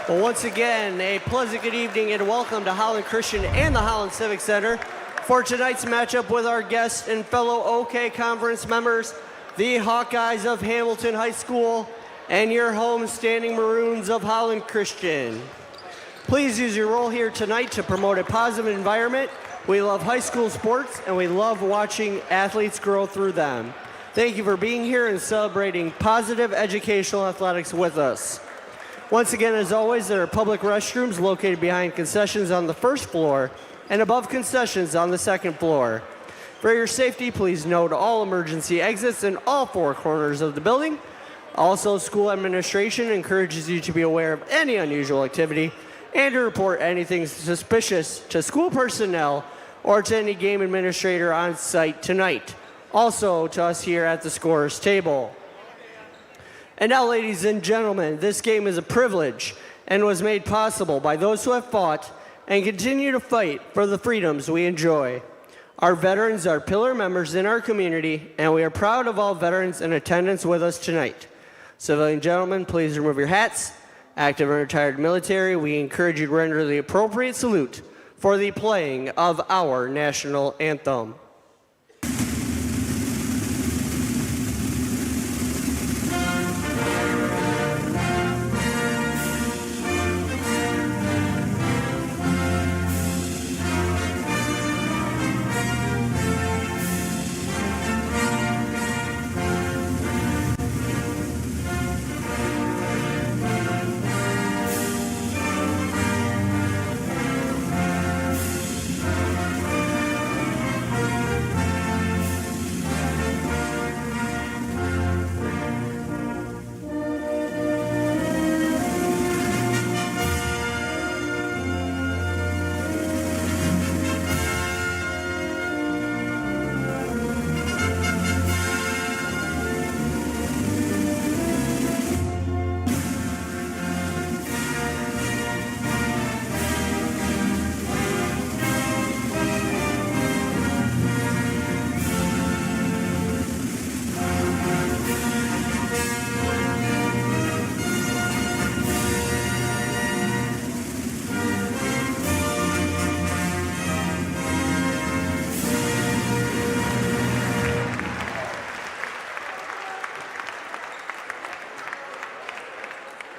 Well, once again, a pleasant good evening and welcome to Holland Christian and the Holland Civic Center for tonight's matchup with our guests and fellow OK Conference members, the Hawkeyes of Hamilton High School and your home-standing Maroons of Holland Christian. Please use your role here tonight to promote a positive environment. We love high school sports and we love watching athletes grow through them. Thank you for being here and celebrating positive educational athletics with us. Once again, as always, there are public restrooms located behind concessions on the first floor and above concessions on the second floor. For your safety, please note all emergency exits in all four corners of the building. Also, school administration encourages you to be aware of any unusual activity and to report anything suspicious to school personnel or to any game administrator on site tonight. Also to us here at the scorer's table. And now, ladies and gentlemen, this game is a privilege and was made possible by those who have fought and continue to fight for the freedoms we enjoy. Our veterans are pillar members in our community, and we are proud of all veterans in attendance with us tonight. Civilian gentlemen, please remove your hats. Active and retired military, we encourage you to render the appropriate salute for the playing of our national anthem.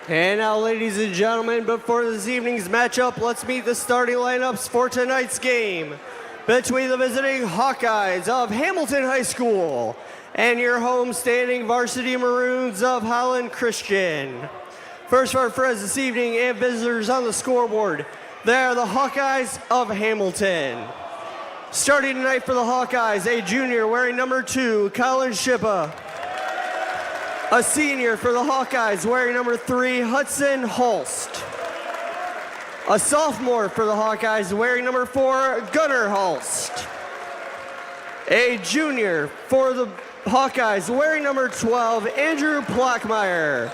And now, ladies and gentlemen, before this evening's matchup, let's meet the starting lineups for tonight's game between the visiting Hawkeyes of Hamilton High School and your home-standing Varsity Maroons of Holland Christian. First for our friends this evening and visitors on the scoreboard, they are the Hawkeyes of Hamilton. Starting tonight for the Hawkeyes, a junior wearing number 2, Colin Shippa. A senior for the Hawkeyes wearing number 3, Hudson Holst. A sophomore for the Hawkeyes wearing number 4, Gunnar Holst. A junior for the Hawkeyes wearing number 12, Andrew Plockmeyer.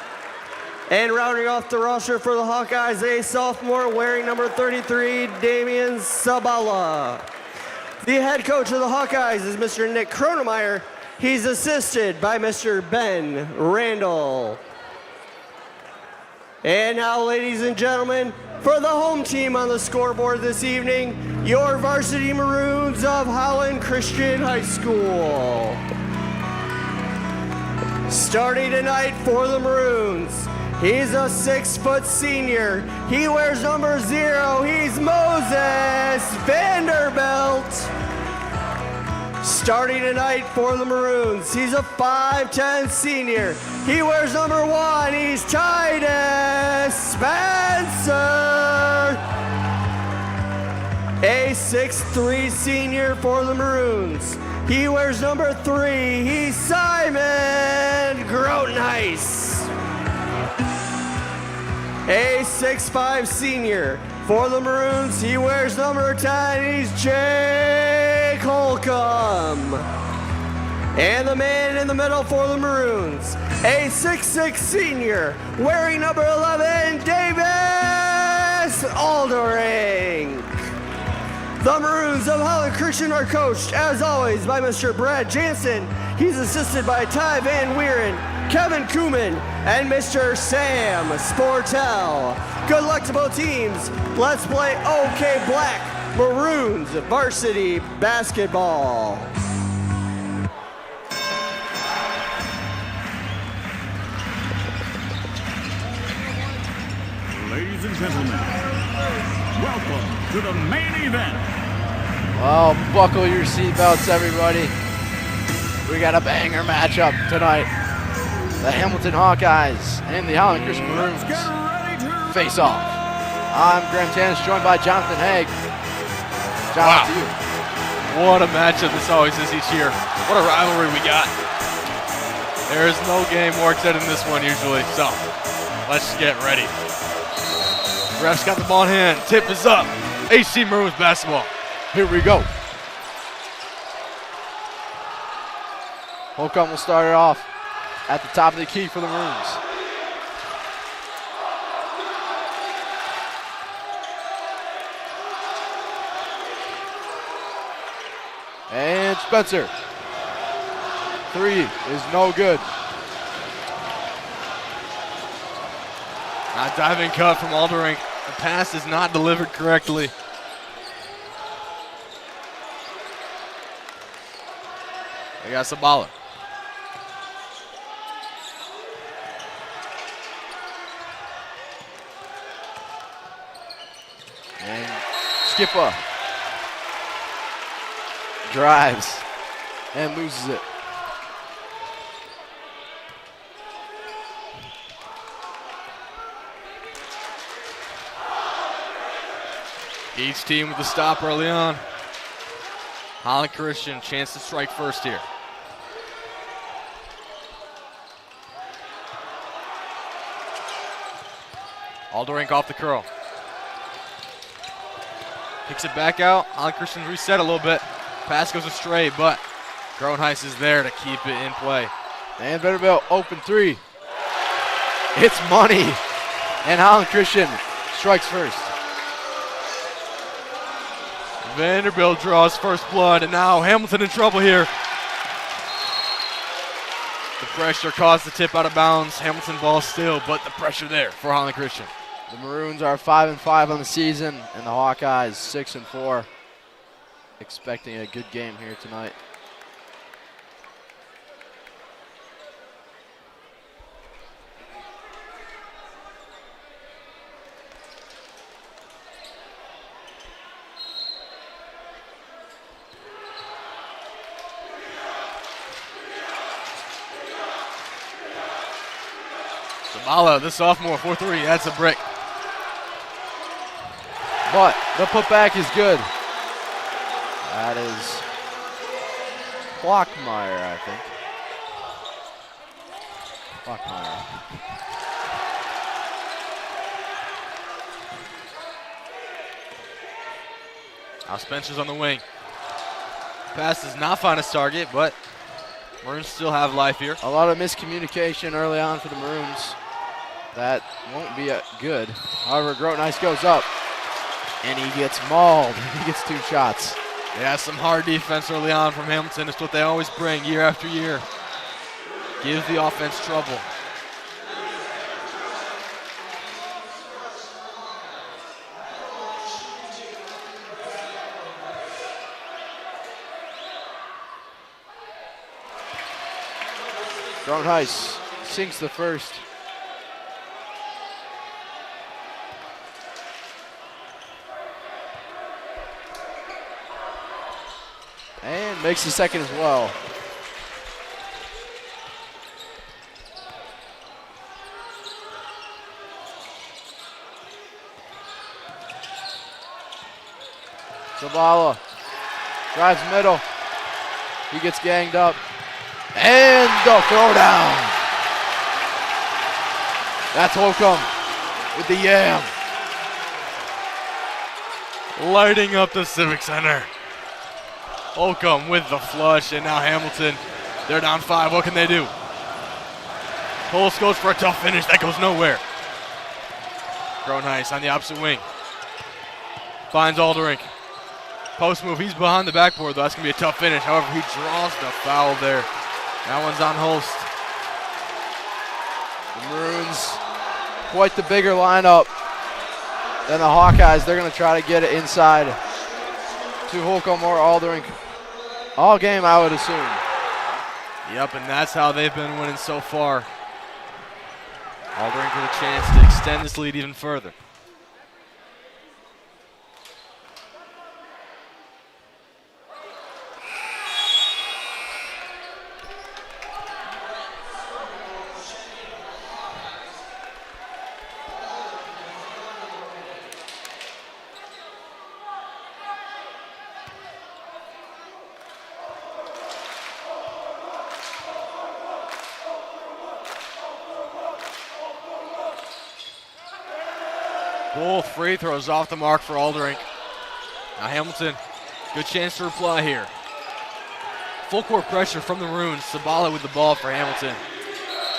And rounding off the roster for the Hawkeyes, a sophomore wearing number 33, Damian Sabala. The head coach of the Hawkeyes is Mr. Nick Kronemeyer. He's assisted by Mr. Ben Randall. And now, ladies and gentlemen, for the home team on the scoreboard this evening, your Varsity Maroons of Holland Christian High School. Starting tonight for the Maroons, he's a 6-foot senior. He wears number 0. He's Moses Vanderbilt. Starting tonight for the Maroons, he's a 5'10" senior. He wears number 1. He's Titus Spencer. A 6'3" senior for the Maroons. He wears number 3. He's Simon Grotenheis. A 6'5" senior for the Maroons. He wears number 10. He's Jake Holcomb. And the man in the middle for the Maroons, a 6'6" senior wearing number 11, Davis Aldering. The Maroons of Holland Christian are coached, as always, by Mr. Brad Jansen. He's assisted by Ty Van Wieren, Kevin Kuhlman and Mr. Sam Sportel. Good luck to both teams. Let's play OK Black Maroons Varsity Basketball. Ladies and gentlemen, welcome to the main event. Well, buckle your seatbelts, everybody. We got a banger matchup tonight. The Hamilton Hawkeyes and the Holland Christian Maroons face off. I'm Graham Tanis, joined by Jonathan Haig. Jonathan, to you. What a matchup this always is each year. What a rivalry we got. There is no game more exciting than this one usually, so let's get ready. Ref's got the ball in hand. Tip is up. HC Maroons basketball. Here we go. Holcomb will start it off at the top of the key for the Maroons. And Spencer. Three is no good. A diving cut from Aldering. The pass is not delivered correctly. They got Sabala. And Skipper drives and loses it. Each team with a stop early on. Holland Christian, chance to strike first here. Alderink off the curl. Kicks it back out. Holland Christian reset a little bit. Pass goes astray, but Groenhuis is there to keep it in play. And Vanderbilt open three. It's money. And Holland Christian strikes first. Vanderbilt draws first blood, and now Hamilton in trouble here. The pressure caused the tip out of bounds. Hamilton ball still, but the pressure there for Holland Christian. The Maroons are 5-5 on the season, and the Hawkeyes 6-4. Expecting a good game here tonight. Sabala, the sophomore, 4-3, that's a brick. But the putback is good. That is Klockmeyer, I think. Klockmeyer. Now Spencer's on the wing. Pass does not find his target, but Maroons still have life here. A lot of miscommunication early on for the Maroons. That won't be good. However, Groenhuis goes up, and he gets mauled. He gets two shots. Yeah, some hard defense early on from Hamilton. It's what they always bring year after year. Gives the offense trouble. Groenhuis sinks the first. And makes the second as well. Zabala drives middle. He gets ganged up. And the throwdown. That's Holcomb with the yam. Lighting up the Civic Center. Holcomb with the flush, and now Hamilton, they're down 5. What can they do? Polis goes for a tough finish. That goes nowhere. Groenhuis on the opposite wing. Finds Alderink. Post move. He's behind the backboard, though. That's going to be a tough finish. However, he draws the foul there. That one's on Holst. The Maroons, quite the bigger lineup than the Hawkeyes. They're going to try to get it inside to Holcomb or Aldering. All game, I would assume. Yep, and that's how they've been winning so far. Aldering with a chance to extend this lead even further. Both free throws off the mark for Aldering. Now Hamilton, good chance to reply here. Full court pressure from the Maroons. Sabala with the ball for Hamilton.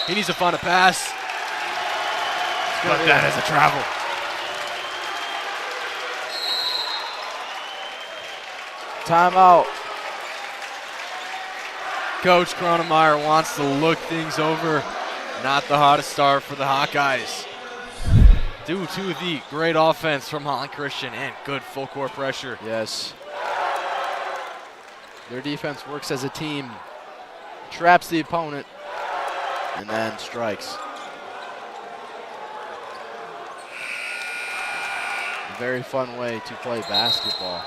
He needs to find a pass. But that is a travel. Timeout. Coach Cronemeyer wants to look things over. Not the hottest start for the Hawkeyes. Due to the great offense from Holland Christian and good full court pressure. Yes. Their defense works as a team, traps the opponent, and then strikes. A very fun way to play basketball.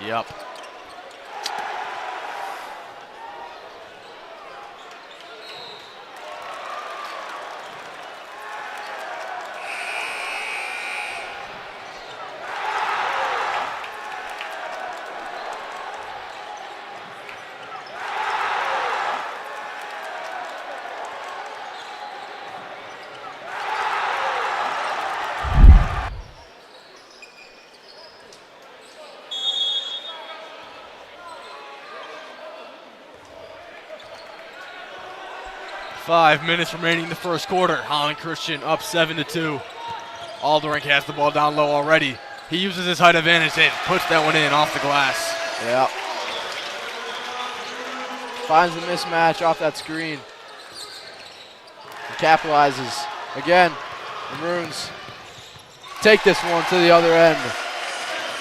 Yep. Five minutes remaining in the first quarter. Holland Christian up 7-2. Aldering has the ball down low already. He uses his height advantage and puts that one in off the glass. Yeah. Finds the mismatch off that screen. And capitalizes. Again, the Maroons take this one to the other end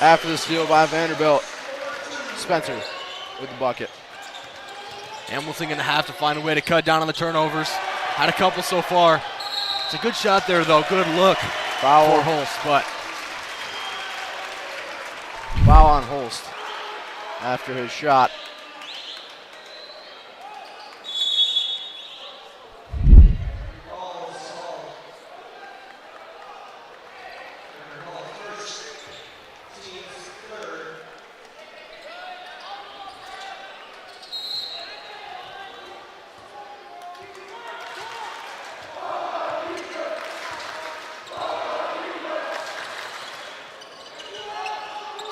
after the steal by Vanderbilt. Spencer with the bucket. Hamilton going to have to find a way to cut down on the turnovers. Had a couple so far. It's a good shot there, though. Good look Foul. for Holst, but Foul on Holst after his shot.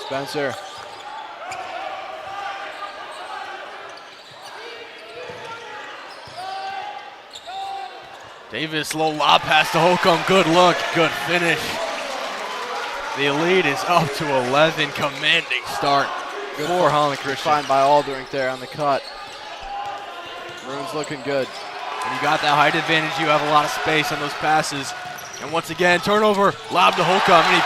Spencer. Davis, low lob pass to Holcomb. Good look, good finish. The lead is up to 11. Commanding start for Holland Christian. Fine by Aldering there on the cut. Maroons looking good. When you got that height advantage, you have a lot of space on those passes. And once again, turnover, lob to Holcomb. And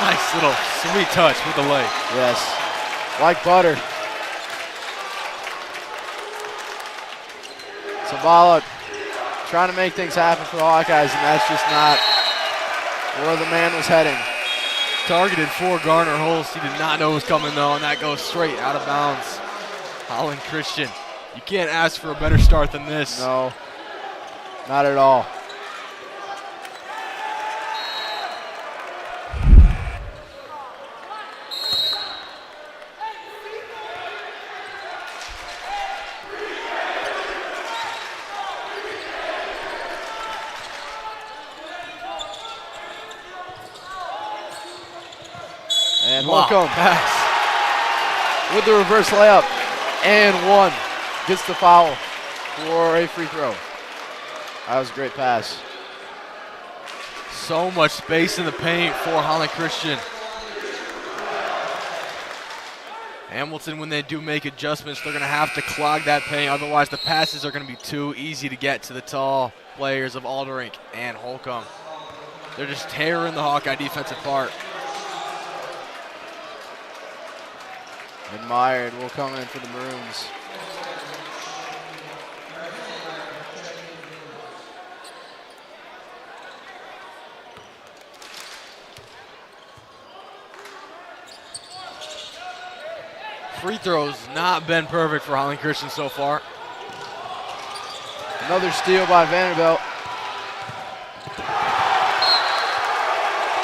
nice little sweet touch with the leg. Yes, like butter. Sabala trying to make things happen for the Hawkeyes, and that's just not where the man was heading. Targeted for Garner Holst. He did not know it was coming, though, and that goes straight out of bounds. Holland Christian, you can't ask for a better start than this. No, not at all. And Holcomb pass with the reverse layup and one. Gets the foul for a free throw. That was a great pass. So much space in the paint for Holland Christian. Hamilton, when they do make adjustments, they're going to have to clog that paint. Otherwise, the passes are going to be too easy to get to the tall players of Alderink and Holcomb. They're just tearing the Hawkeye defense apart. And Myard will come in for the Maroons. Free throws not been perfect for Holland Christian so far. Another steal by Vanderbilt.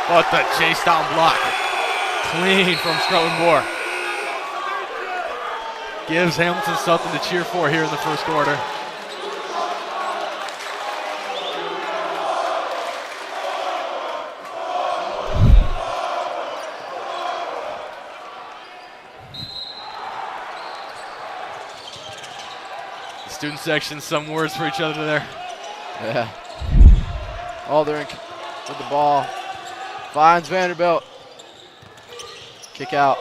But the chase down block. Clean from Stroughton-Moore. Gives Hamilton something to cheer for here in the first quarter. The student section, some words for each other there. Yeah. Alderink with the ball. Finds Vanderbilt. Kick out.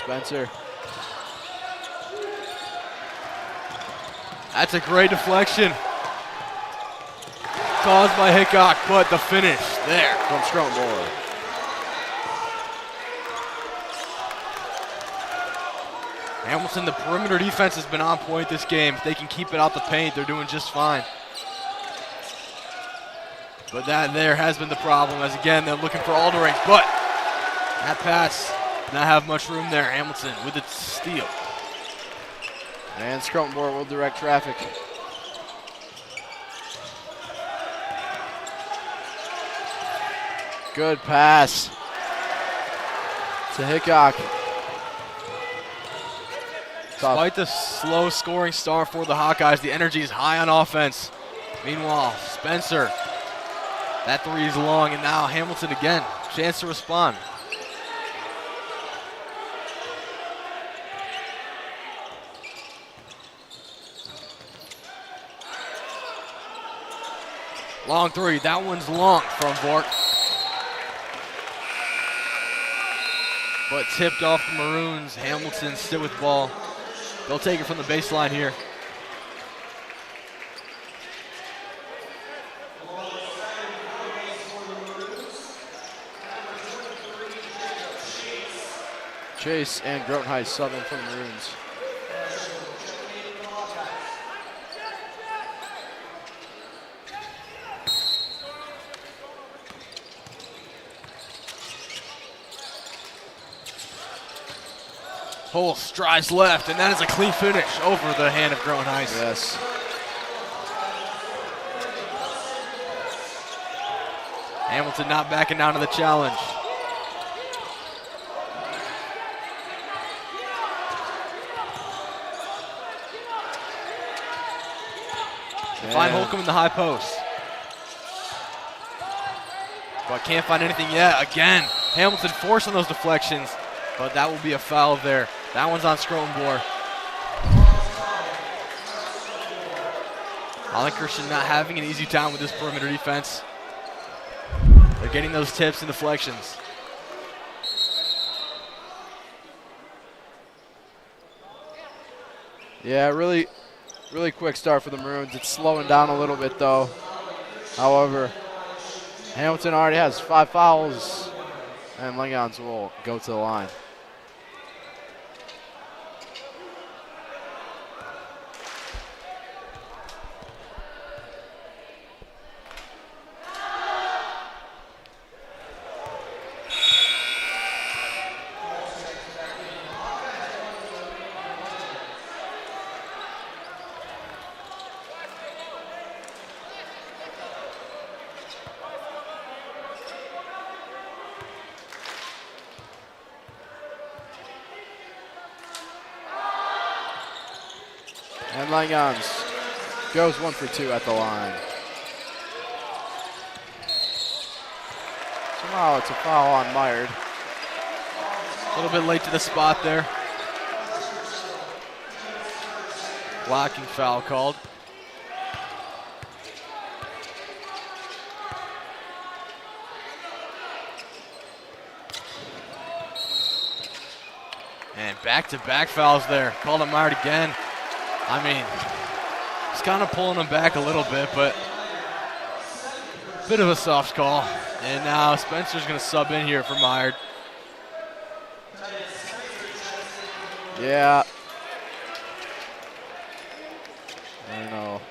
Spencer. That's a great deflection. Caused by Hickok, but the finish there From Stroughton-Moore. Hamilton, the perimeter defense has been on point this game. If they can keep it out the paint, they're doing just fine. But that there has been the problem, as again, they're looking for Alderink, but that pass not have much room there. Hamilton with the steal. And Stroughton-Moore will direct traffic. Good pass to Hickok. Despite the slow scoring start for the Hawkeyes, the energy is high on offense. Meanwhile, Spencer, that three is long, and now Hamilton again, chance to respond. Long three, that one's long from Vork. But tipped off the Maroons. Hamilton still with ball. They'll take it from the baseline here. Chase and Grotenheist Southern from the Maroons. Hull strides left, and that is a clean finish over the hand of Grotenheist. Yes. Hamilton not backing down to the challenge. Find Holcomb in the high post. But can't find anything yet. Again, Hamilton forcing those deflections, but that will be a foul there. That one's on Stroughton-Moore. Holland Christian not having an easy time with this perimeter defense. They're getting those tips and deflections. Yeah, really quick start for the Maroons. It's slowing down a little bit though. However, Hamilton already has 5 fouls, and Langons will go to the line. And Langons goes 1 for 2 at the line. Somehow it's a foul on Myard. A little bit late to the spot there. Blocking foul called. And back-to-back fouls there. Called him out again. I mean, he's kind of pulling him back a little bit, but bit of a soft call. And now Spencer's going to sub in here for Myard. Yeah. I don't know.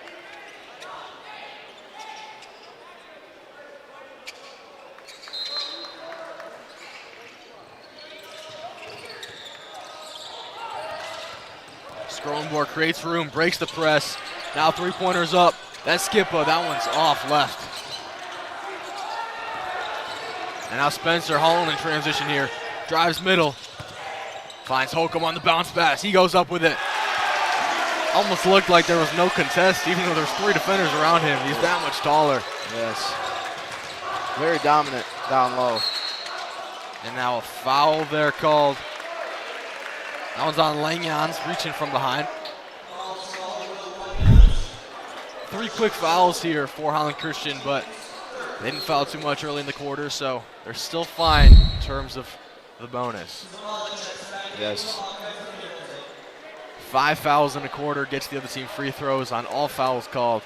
Skronborg creates room, breaks the press. Now three-pointers up. That's Skippa. That one's off left. And now Spencer Holland in transition here. Drives middle. Finds Holcomb on the bounce pass. He goes up with it. Almost looked like there was no contest, even though there's 3 defenders around him. He's that much taller. Yes. Very dominant down low. And now a foul there called. That one's on Langyans, reaching from behind. 3 quick fouls here for Holland Christian, but they didn't foul too much early in the quarter, so they're still fine in terms of the bonus. Yes. 5 fouls in a quarter gets the other team free throws on all fouls called.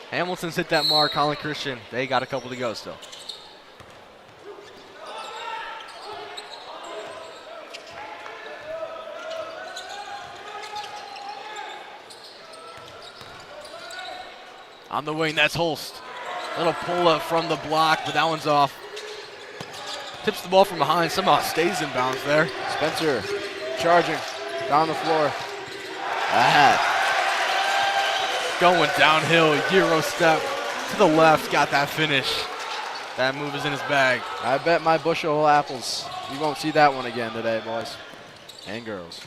Hamilton's hit that mark. Holland Christian, they got a couple to go still. On the wing, that's Holst. Little pull up from the block, but that one's off. Tips the ball from behind, somehow stays in bounds there. Spencer charging down the floor. Going downhill, Euro step to the left, got that finish. That move is in his bag. I bet my bushel apples. You won't see that one again today, boys and girls.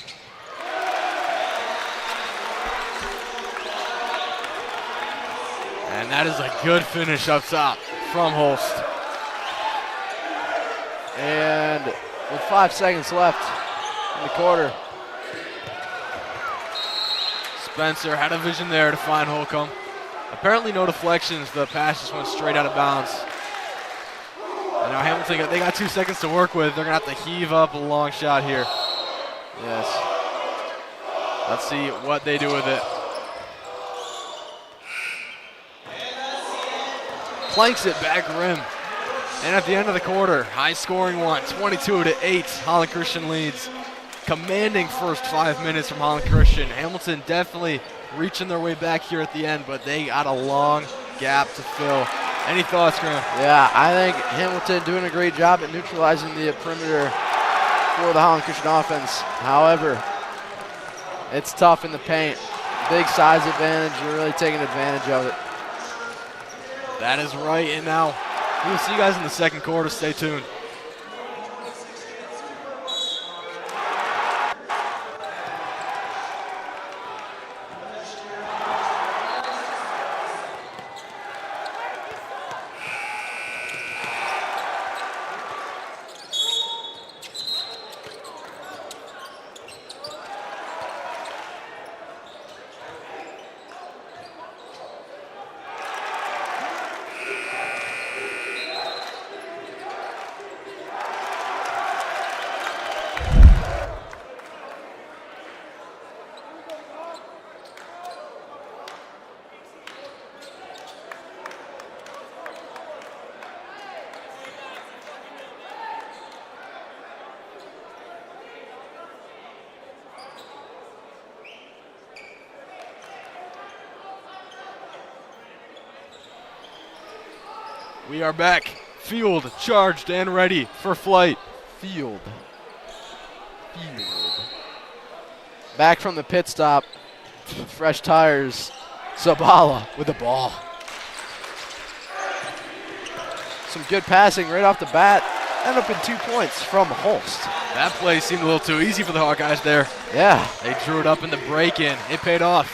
And that is a good finish up top from Holst. And with 5 seconds left in the quarter. Spencer had a vision there to find Holcomb. Apparently no deflections. The pass just went straight out of bounds. And now Hamilton, they got 2 seconds to work with. They're going to have to heave up a long shot here. Yes. Let's see what they do with it. Planks it back rim. And at the end of the quarter, high scoring one, 22-8. Holland Christian leads. Commanding first 5 minutes from Holland Christian. Hamilton definitely reaching their way back here at the end, but they got a long gap to fill. Any thoughts, Graham? Yeah, I think Hamilton doing a great job at neutralizing the perimeter for the Holland Christian offense. However, it's tough in the paint. Big size advantage. You're really taking advantage of it. That is right, and now we'll see you guys in the second quarter. Stay tuned. We are back, fueled, charged, and ready for flight. Field. Back from the pit stop, with fresh tires, Zabala with the ball. Some good passing right off the bat. End up in 2 points from Holst. That play seemed a little too easy for the Hawkeyes there. Yeah. They drew it up in the break-in. It paid off.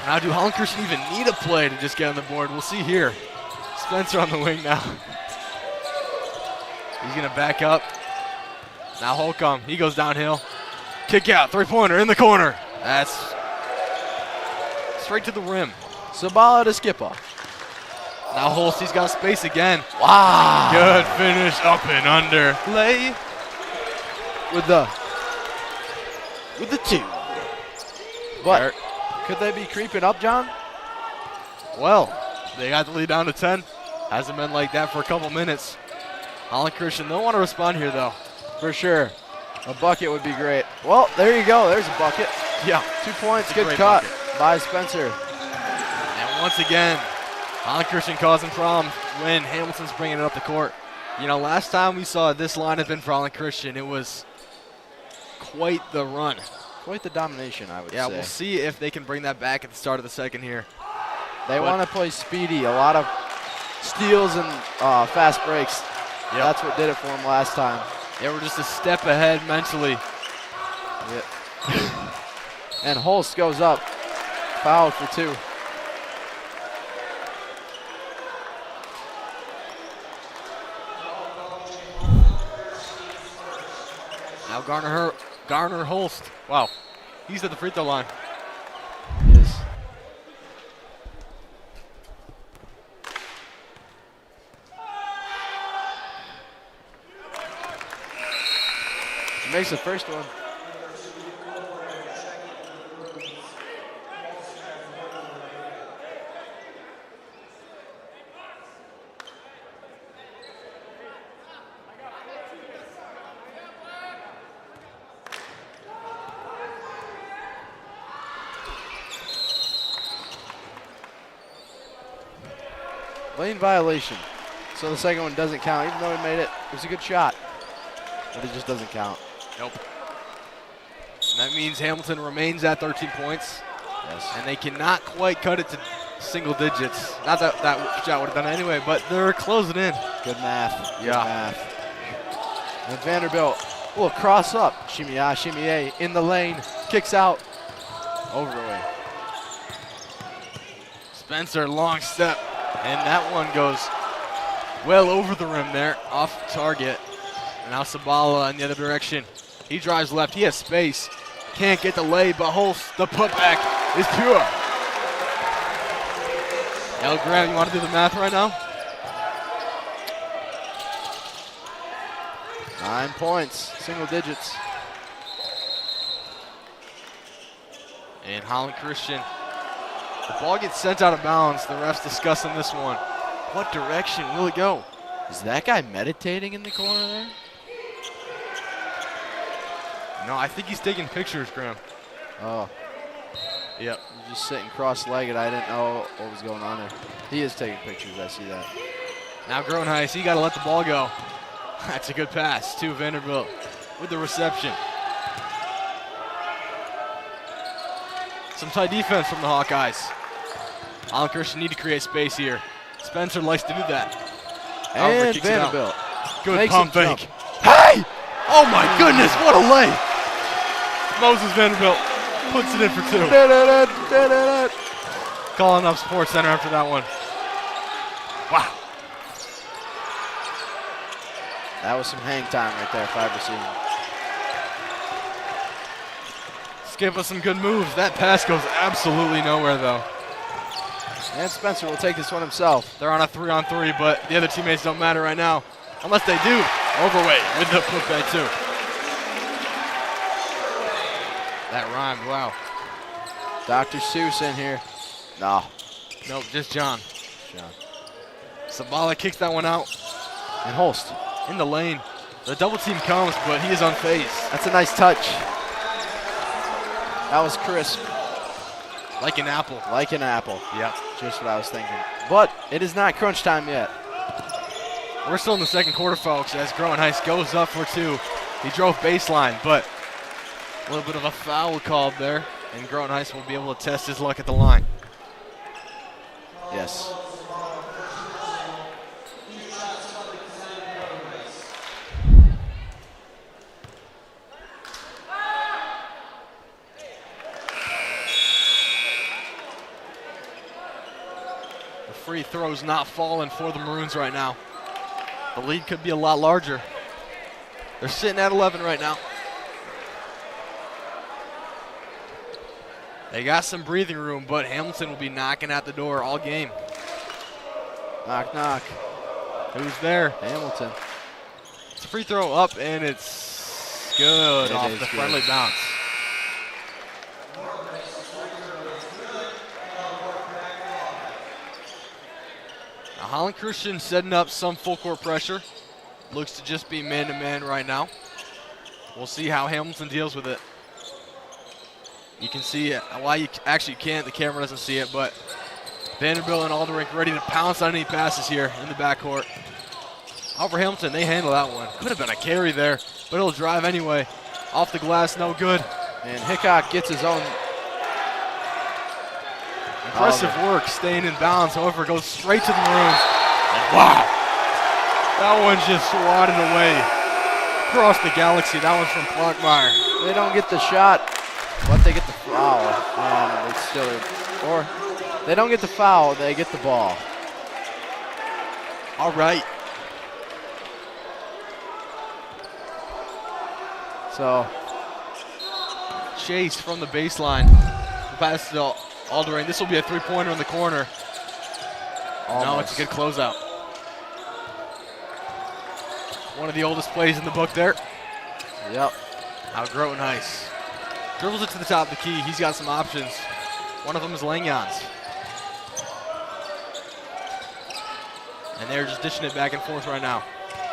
Now, do Holland Christian even need a play to just get on the board? We'll see here. Spencer on the wing now. He's going to back up. Now Holcomb, he goes downhill. Kick out, three-pointer in the corner. That's straight to the rim. Zabala to skip off. Now Holst, he's got space again. Wow. Good finish, up and under. Lay. With the with the 2. But could they be creeping up, John? Well, they got the lead down to 10. Hasn't been like that for a couple minutes. Holland Christian, they'll want to respond here, though. For sure. A bucket would be great. Well, there you go. There's a bucket. Yeah. 2 points. Good cut by Spencer. And once again, Holland Christian causing problems when Hamilton's bringing it up the court. You know, last time we saw this lineup in for Holland Christian, it was quite the run. Quite the domination, I would say. Yeah, we'll see if they can bring that back at the start of the second here. They want to play speedy. A lot of steals and fast breaks. Yep. That's what did it for them last time. They were just a step ahead mentally. Yeah. And Holst goes up. Fouled for 2. Now Garner Holst. Wow. He's at the free throw line. Yes. He makes the first one. Lane violation. So the second one doesn't count, even though he made it. It was a good shot, but it just doesn't count. Nope. And that means Hamilton remains at 13 points. Yes. And they cannot quite cut it to single digits. Not that that shot would have done it anyway, but they're closing in. Good math. Good Yeah. math. And Vanderbilt will cross up. Shimmy A in the lane. Kicks out. Overway. Spencer, long step. And that one goes well over the rim there, off target. And now Sabala in the other direction. He drives left. He has space. Can't get the lay, but Holst, the putback is pure. El Graham, you want to do the math right now? 9 points, single digits. And Holland Christian. The ball gets sent out of bounds. The ref's discussing this one. What direction will it go? Is that guy meditating in the corner there? No, I think he's taking pictures, Graham. Oh, Yep. he's just sitting cross-legged. I didn't know what was going on there. He is taking pictures. I see that. Now Groenhuis, he got to let the ball go. That's a good pass to Vanderbilt with the reception. Some tight defense from the Hawkeyes. Holland Christian need to create space here. Spencer likes to do that. However, And kicks it out. Vanderbilt. Good makes pump him fake. jump. Hey! Oh my goodness, what a lay! Moses Vanderbilt puts it in for 2. Da-da-da, Calling up Sports Center after that one. Wow. That was some hang time right there, 5 receiving. Give us some good moves. That pass goes absolutely nowhere, though. And Spencer will take this one himself. They're on a 3-on-3, but the other teammates don't matter right now. Unless they do. Overweight with the putback, too. That rhymed, wow. Dr. Seuss in here. No. Nope, just John. John. Sabala kicks that one out And Holst. in the lane. The double team comes, but he is unfazed. That's a nice touch. That was crisp. Like an apple. Like an apple. Yep. Just what I was thinking. But it is not crunch time yet. We're still in the second quarter, folks, as Groenhuis goes up for 2. He drove baseline, but a little bit of a foul called there, and Groenhuis will be able to test his luck at the line. Yes. The free throw's not falling for the Maroons right now. The lead could be a lot larger. They're sitting at 11 right now. They got some breathing room, but Hamilton will be knocking at the door all game. Knock, knock. Who's there? Hamilton. It's a free throw up, and it's good It off is the good. friendly bounce. Now, Holland Christian setting up some full court pressure. Looks to just be man-to-man right now. We'll see how Hamilton deals with it. You can see it. Well, you actually can't. The camera doesn't see it, but Vanderbilt and Aldrich ready to pounce on any passes here in the backcourt. However, Hamilton, they handle that one. Could have been a carry there, but it'll drive anyway. Off the glass, no good. And Hickok gets his own. Impressive work staying in bounds. However, goes straight to the maroons. And wow. That one just swatted away across the galaxy. That one's from Plankmeyer. They don't get the shot, but they get the foul. And it's still, or they don't get the foul, they get the ball. All right. So Chase from the baseline. Pass to Aldering. This will be a three-pointer in the corner. No, it's a good closeout. One of the oldest plays in the book there. Yep. Now Grote nice. Dribbles it to the top of the key. He's got some options. One of them is Langyans. And they're just dishing it back and forth right now.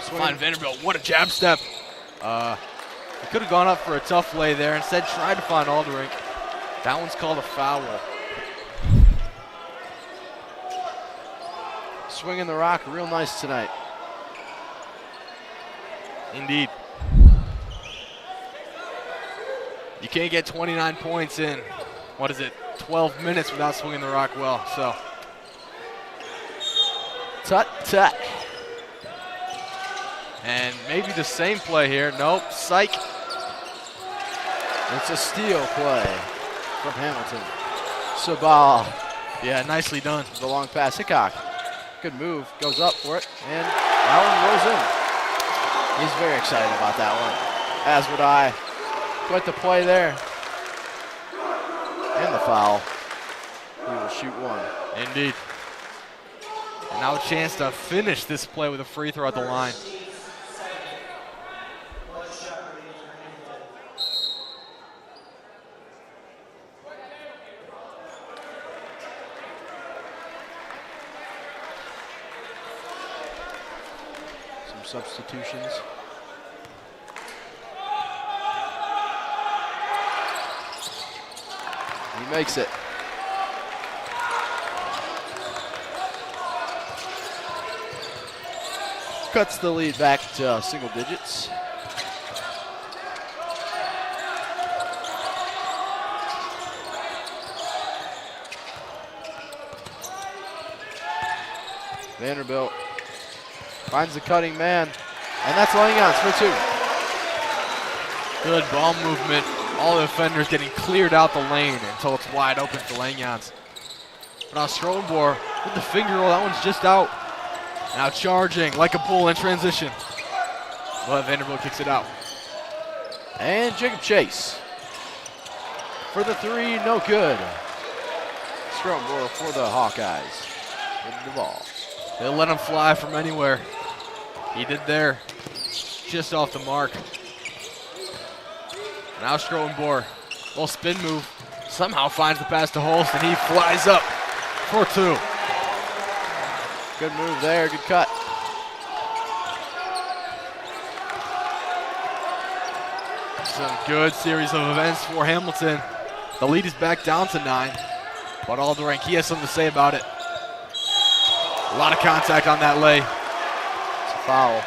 Fine Vanderbilt, what a jab step. He could have gone up for a tough lay there. Instead, tried to find Aldrich. That one's called a foul. Swinging the rock real nice tonight. Indeed. You can't get 29 points in, 12 minutes without swinging the rock well, so. Tut. And maybe the same play here. Nope, psych. It's a steal play from Hamilton. Sabal. Yeah, nicely done. The long pass, Hickok. Good move, goes up for it, and that one rolls in. He's very excited about that one, as would I. Quite the play there. And the foul. He will shoot one. Indeed. And now a chance to finish this play with a free throw at the line. Substitutions. He makes it. Cuts the lead back to single digits. Vanderbilt finds the cutting man, and that's Langyans for two. Good ball movement. All the defenders getting cleared out the lane until it's wide open for Langyans. But now Strolenboer with the finger roll, that one's just out. Now charging like a bull in transition. But Vanderbilt kicks it out. And Jacob Chase for the three, no good. Strolenboer for the Hawkeyes with the ball. They'll let him fly from anywhere. He did there, just off the mark. Now Strolenboer, little spin move, somehow finds the pass to Holst, and he flies up for two. Good move there, good cut. Some good series of events for Hamilton. The lead is back down to 9, but Aldrich, he has something to say about it. A lot of contact on that lay. It's a foul.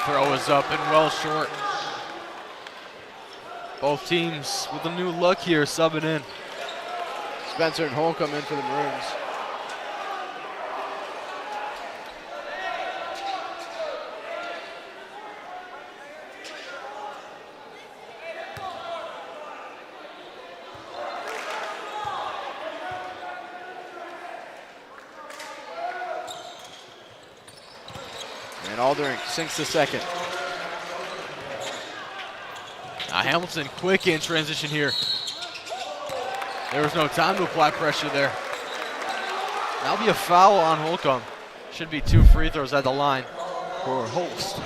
Throw is up and well short. Both teams with a new look here subbing in. Spencer and Holcomb in for the Maroons. And Aldering sinks the second. Now Hamilton quick in transition here. There was no time to apply pressure there. That'll be a foul on Holcomb. Should be 2 free throws at the line for Holst.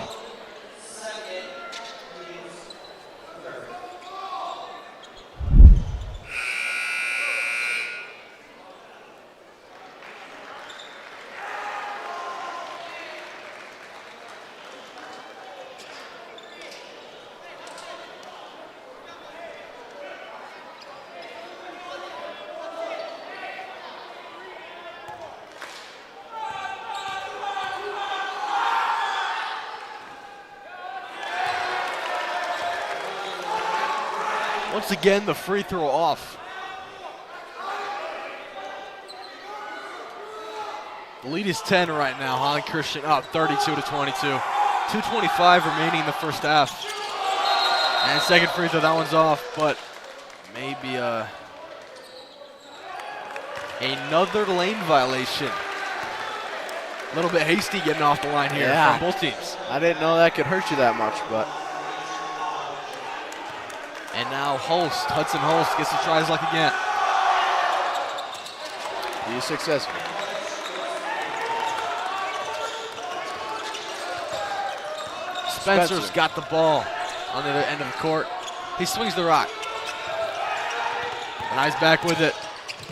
Once again, the free throw off. The lead is 10 right now. Holland Christian up 32 to 22. 2:25 remaining in the first half. And second free throw, that one's off, but maybe another lane violation. A little bit hasty getting off the line here from both teams. I didn't know that could hurt you that much, but. And now Hudson Holst gets to try his luck again. He's successful. Spencer's got the ball on the other end of the court. He swings the rock. And he's back with it.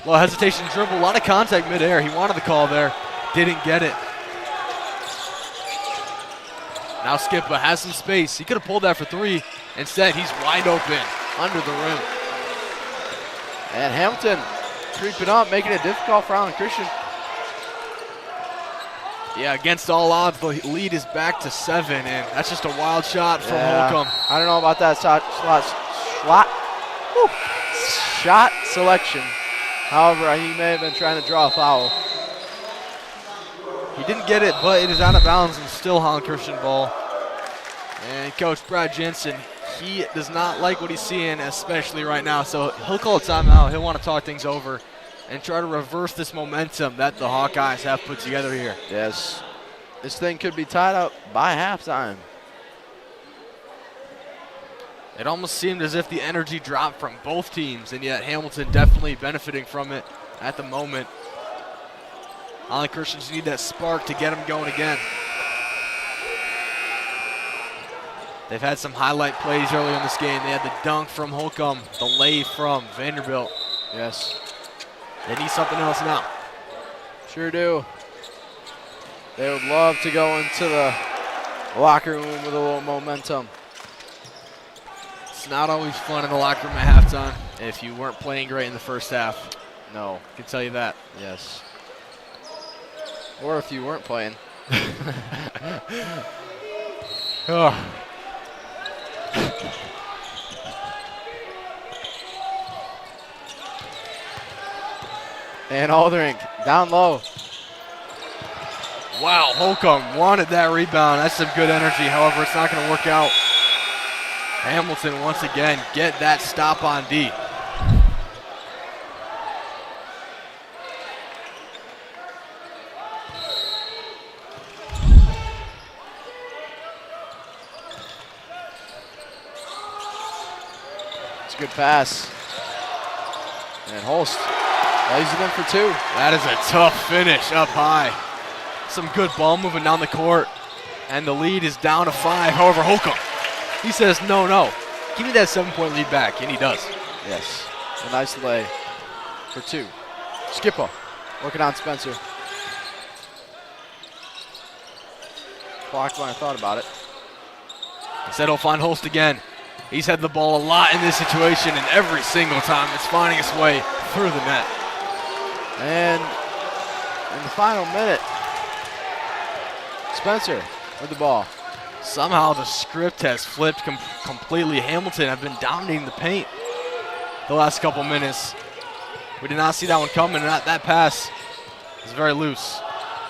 Low hesitation dribble, a lot of contact midair. He wanted the call there, didn't get it. Now Skipper has some space. He could have pulled that for 3. Instead, he's wide open under the rim. And Hamilton creeping up, making it difficult for Holland Christian. Yeah, against all odds, the lead is back to 7, and that's just a wild shot from Holcomb. I don't know about that shot selection. However, he may have been trying to draw a foul. He didn't get it, but it is out of bounds and still Holland Christian ball. And Coach Brad Jensen, he does not like what he's seeing, especially right now. So he'll call a timeout. He'll want to talk things over and try to reverse this momentum that the Hawkeyes have put together here. Yes. This thing could be tied up by halftime. It almost seemed as if the energy dropped from both teams, and yet Hamilton definitely benefiting from it at the moment. Holland Christians need that spark to get them going again. They've had some highlight plays early in this game. They had the dunk from Holcomb, the lay from Vanderbilt. Yes. They need something else now. Sure do. They would love to go into the locker room with a little momentum. It's not always fun in the locker room at halftime if you weren't playing great in the first half. No. I can tell you that. Yes. Or if you weren't playing. Oh. And Aldering down low. Wow, Holcomb wanted that rebound. That's some good energy. However, it's not going to work out. Hamilton once again get that stop on D. It's a good pass. And Holst lays it in for 2. That is a tough finish up high. Some good ball moving down the court. And the lead is down to 5. However, Holcomb, he says, no. Give me that 7-point lead back. And he does. Yes. A nice lay for 2. Skipper working on Spencer. Blocked when I thought about it. Instead, he'll find Holst again. He's had the ball a lot in this situation, and every single time it's finding its way through the net. And in the final minute, Spencer with the ball. Somehow the script has flipped completely. Hamilton have been dominating the paint the last couple minutes. We did not see that one coming, and that pass is very loose.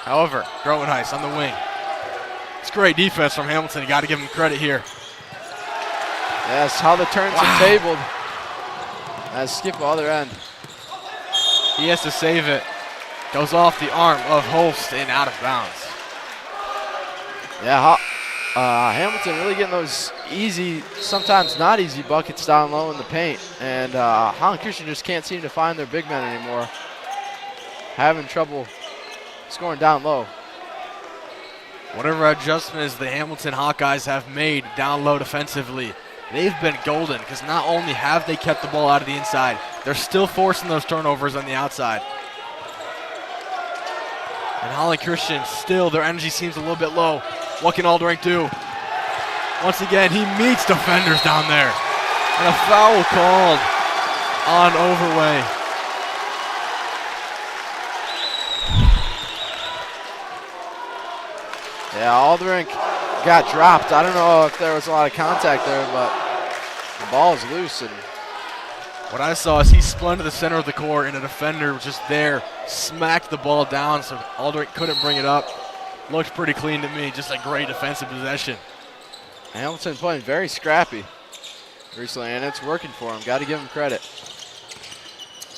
However, Grotenhuis on the wing. It's great defense from Hamilton. You got to give him credit here. Yes, how the turns are tabled. As Skip other end. He has to save it. Goes off the arm of Holst and out of bounds. Yeah, Hamilton really getting those easy, sometimes not easy buckets down low in the paint. And Holland Christian just can't seem to find their big men anymore. Having trouble scoring down low. Whatever adjustments the Hamilton Hawkeyes have made down low defensively, they've been golden because not only have they kept the ball out of the inside, they're still forcing those turnovers on the outside. And Holland Christian still, their energy seems a little bit low. What can Aldering do? Once again, he meets defenders down there. And a foul called on Overway. Yeah, Aldering got dropped. I don't know if there was a lot of contact there, but the ball is loose. And what I saw is he spun to the center of the court and a defender was just there, smacked the ball down so Aldering couldn't bring it up. Looked pretty clean to me, just a great defensive possession. Hamilton playing very scrappy recently, and it's working for him. Got to give him credit.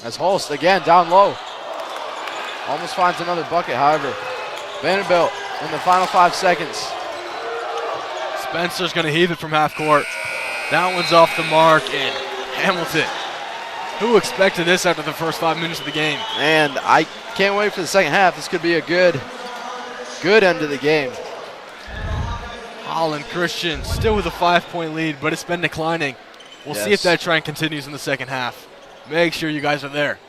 As Holst, again, down low. Almost finds another bucket, however. Vanderbilt in the final 5 seconds. Spencer's going to heave it from half court. That one's off the mark, and Hamilton. Who expected this after the first 5 minutes of the game? And I can't wait for the second half. This could be a good end of the game. Holland Christian still with a 5-point lead, but it's been declining. We'll see if that trend continues in the second half. Make sure you guys are there.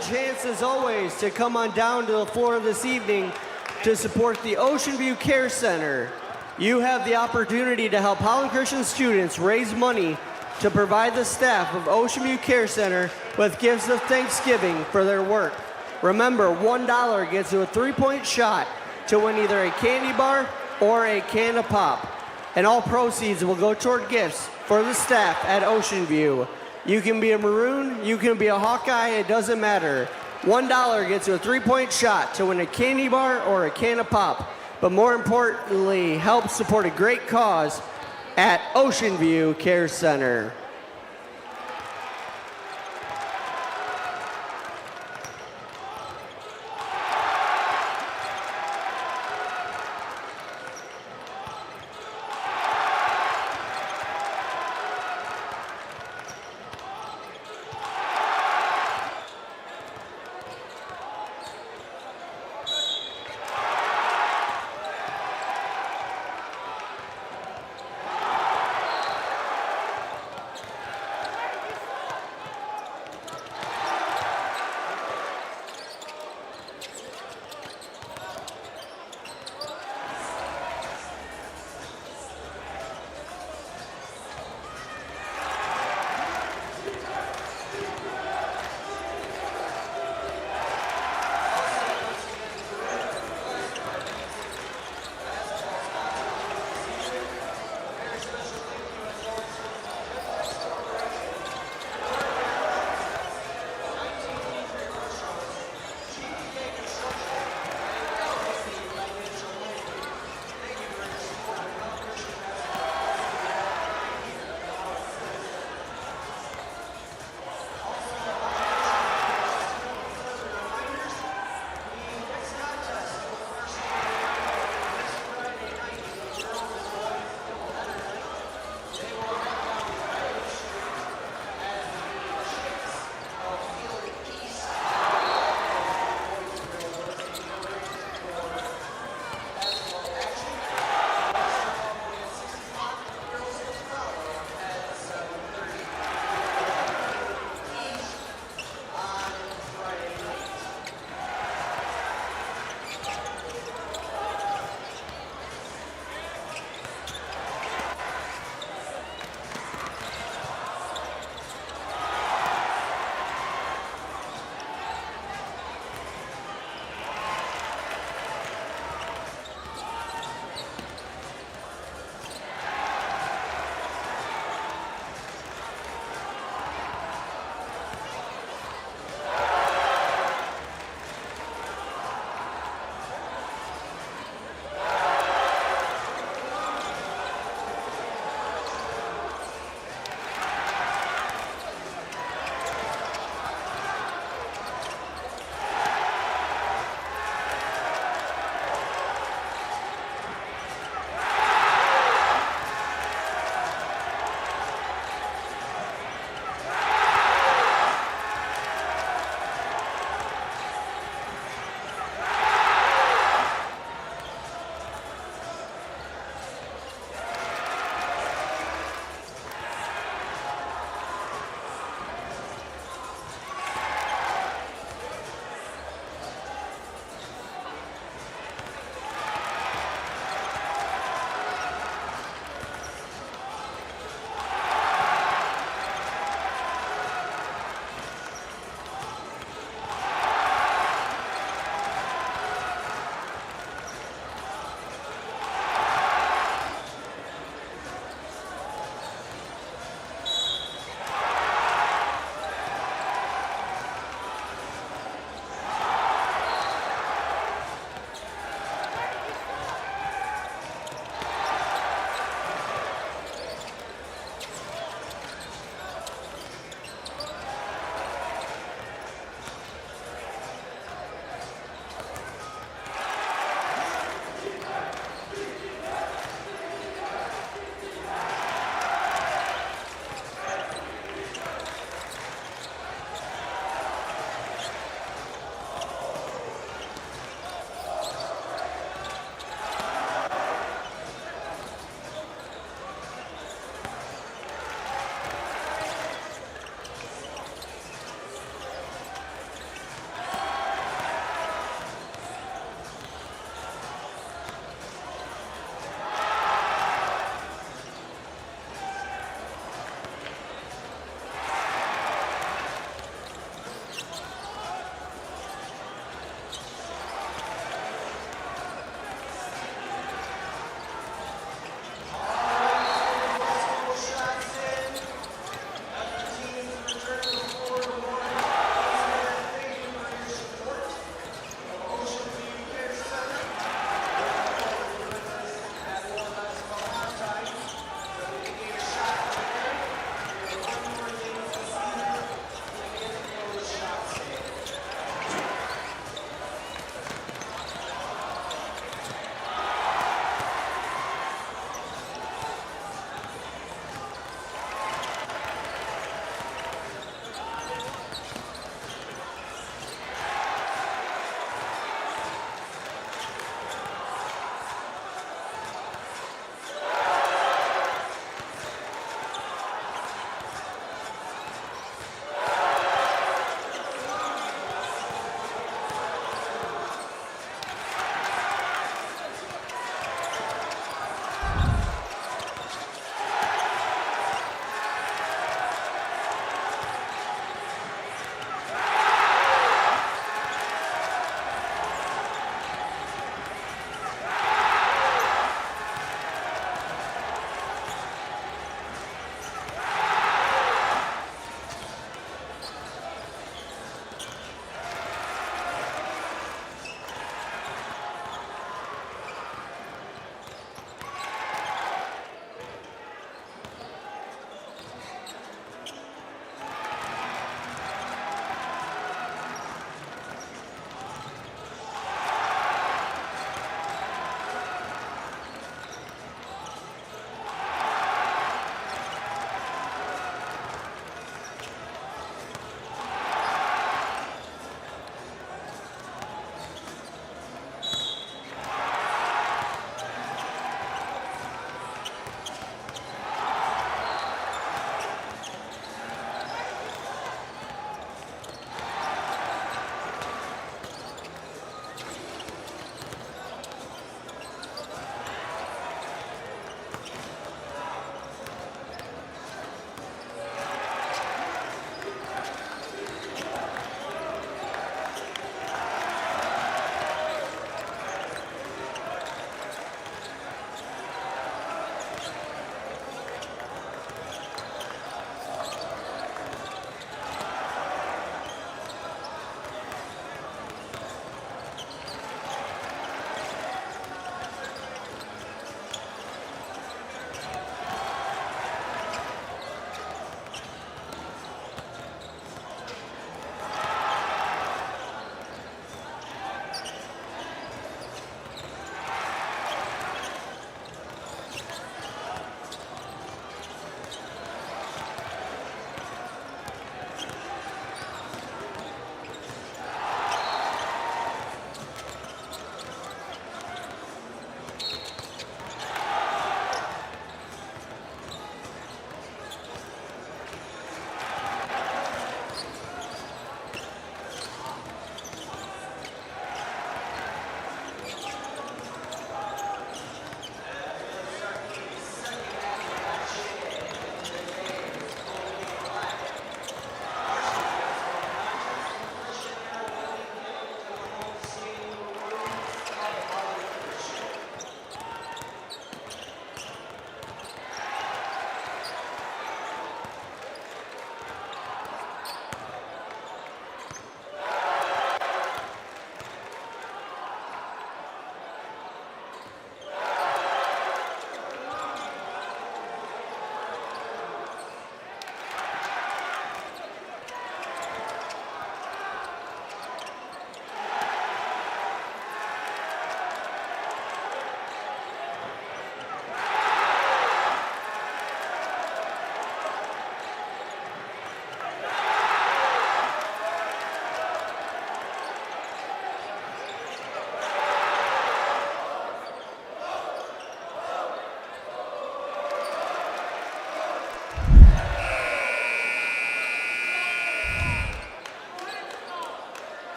Chance as always to come on down to the floor this evening to support the Ocean View Care Center. You have the opportunity to help Holland Christian students raise money to provide the staff of Ocean View Care Center with gifts of thanksgiving for their work. Remember, $1 gets you a 3-point shot to win either a candy bar or a can of pop. And all proceeds will go toward gifts for the staff at Ocean View. You can be a Maroon, you can be a Hawkeye, it doesn't matter. $1 gets you a 3-point shot to win a candy bar or a can of pop. But more importantly, help support a great cause at Ocean View Care Center.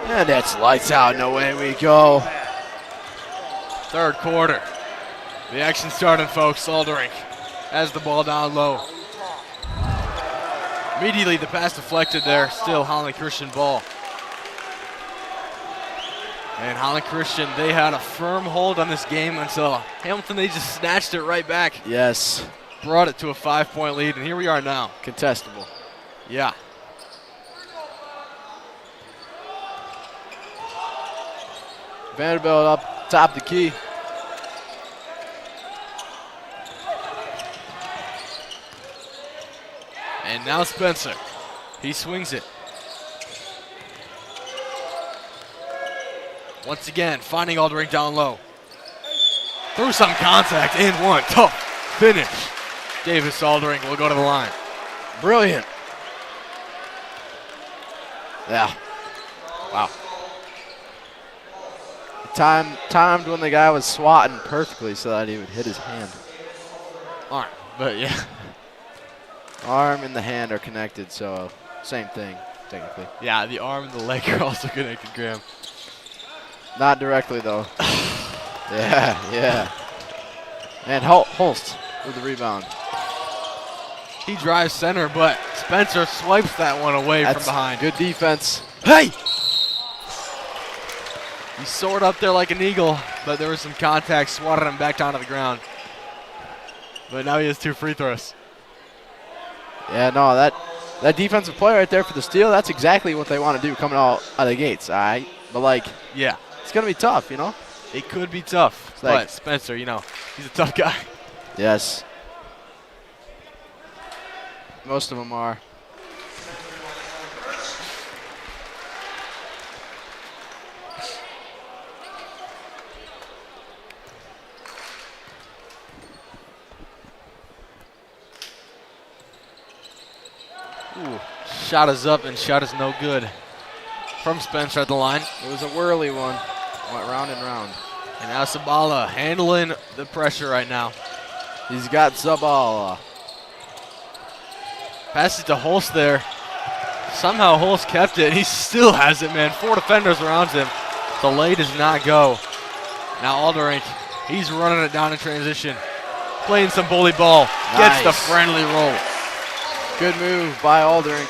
And it's lights out and away we go. Third quarter. The action starting, folks. Aldering has the ball down low. Immediately the pass deflected there. Still Holland Christian ball. And Holland Christian, they had a firm hold on this game until Hamilton, they just snatched it right back. Yes. Brought it to a 5-point lead, and here we are now. Contestable. Yeah. Vanderbilt up top the key. And now Spencer. He swings it. Once again, finding Aldering down low. Through some contact and one. Tough finish. Davis Aldering will go to the line. Brilliant. Yeah. Wow. Timed when the guy was swatting perfectly so that he would hit his hand. Arm, but yeah. Arm and the hand are connected, so same thing, technically. Yeah, the arm and the leg are also connected, Graham. Not directly, though. Yeah. And Holst with the rebound. He drives center, but Spencer swipes that one away from behind. Good defense. Hey! He soared up there like an eagle, but there was some contact, swatted him back down to the ground. But now he has 2 free throws. Yeah, no, that defensive play right there for the steal, that's exactly what they want to do coming out of the gates, all right? But, like, yeah, it's going to be tough, you know? It could be tough, but Spencer, you know, he's a tough guy. Yes. Most of them are. Ooh, shot is up and shot is no good from Spencer at the line. It was a whirly one. Went round and round. And now Sabala handling the pressure right now. He's got Zabala. Pass it to Holst there. Somehow Holst kept it. He still has it, man. 4 defenders around him. The lay does not go. Now Aldering, he's running it down in transition. Playing some bully ball. Gets the friendly roll. Good move by Aldering.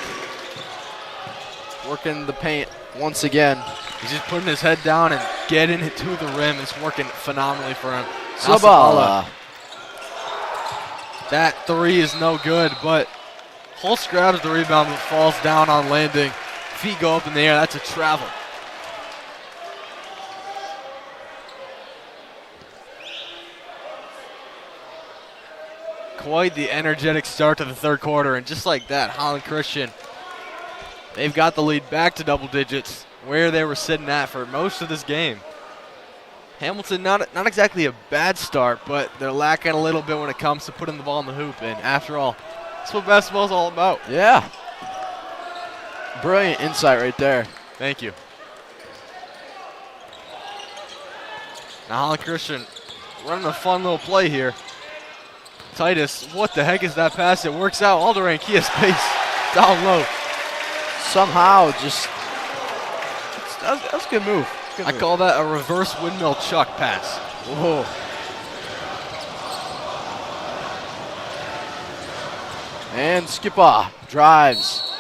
Working the paint once again. He's just putting his head down and getting it to the rim. It's working phenomenally for him. Sabala. That 3 is no good, but Holst grabs the rebound but falls down on landing. Feet go up in the air. That's a travel. Quite the energetic start to the third quarter, and just like that, Holland Christian, they've got the lead back to double digits where they were sitting at for most of this game. Hamilton, not exactly a bad start, but they're lacking a little bit when it comes to putting the ball in the hoop, and after all, that's what basketball's all about. Yeah. Brilliant insight right there. Thank you. Now Holland Christian running a fun little play here. Titus, what the heck is that pass? It works out. Aldering, he has space down low. Somehow just, that was a good move. I call that a reverse windmill chuck pass. Whoa. And Skipper drives.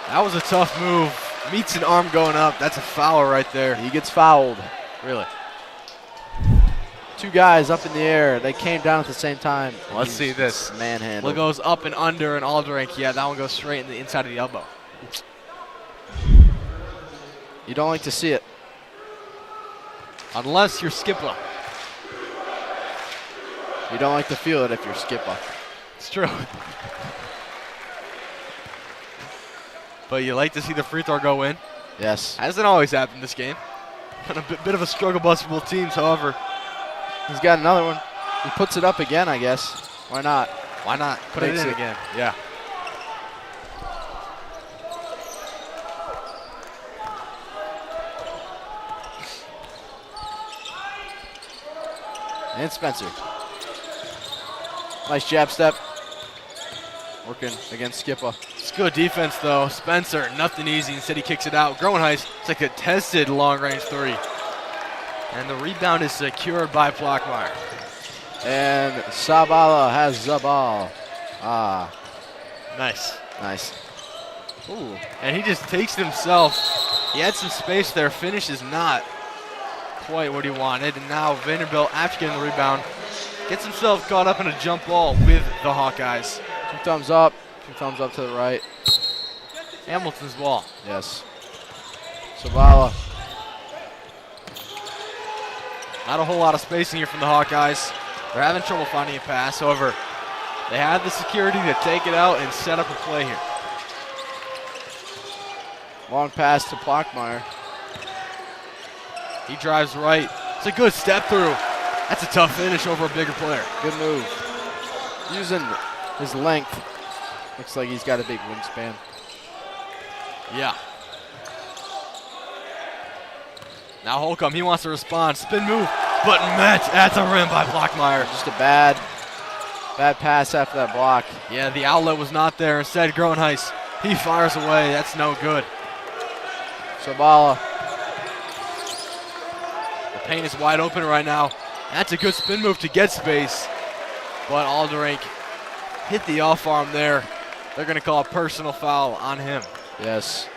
That was a tough move. Meets an arm going up. That's a foul right there. He gets fouled. Really? 2 guys up in the air. They came down at the same time. Let's see this. Manhandle. It goes up and under, and Aldering, yeah, that one goes straight in the inside of the elbow. You don't like to see it. Unless you're Skipper. You don't like to feel it if you're Skipper. It's true. But you like to see the free throw go in. Yes. Hasn't always happened this game. Been a bit of a struggle bus for both teams, however. He's got another one. He puts it up again, I guess. Why not? Why not? Put it in again. Yeah. And Spencer. Nice jab step. Working against Skipper. It's good defense, though. Spencer, nothing easy. Instead, he kicks it out. Groenhuis, it's like a tested long-range three. And the rebound is secured by Plockmeyer. And Sabala has the ball. Nice. Nice. Ooh. And he just takes it himself. He had some space there. Finish is not quite what he wanted. And now Vanderbilt, after getting the rebound, gets himself caught up in a jump ball with the Hawkeyes. 2 thumbs up. 2 thumbs up to the right. Hamilton's ball. Yes. Sabala. Not a whole lot of spacing here from the Hawkeyes. They're having trouble finding a pass. However, they have the security to take it out and set up a play here. Long pass to Plockmeyer. He drives right. It's a good step through. That's a tough finish over a bigger player. Good move. Using his length. Looks like he's got a big wingspan. Yeah. Now Holcomb, he wants to respond. Spin move, but met at the rim by Plockmeyer. Just a bad pass after that block. Yeah, the outlet was not there. Instead, Groenhuis, he fires away. That's no good. Sabala. The paint is wide open right now. That's a good spin move to get space. But Alderink hit the off arm there. They're going to call a personal foul on him. Yes.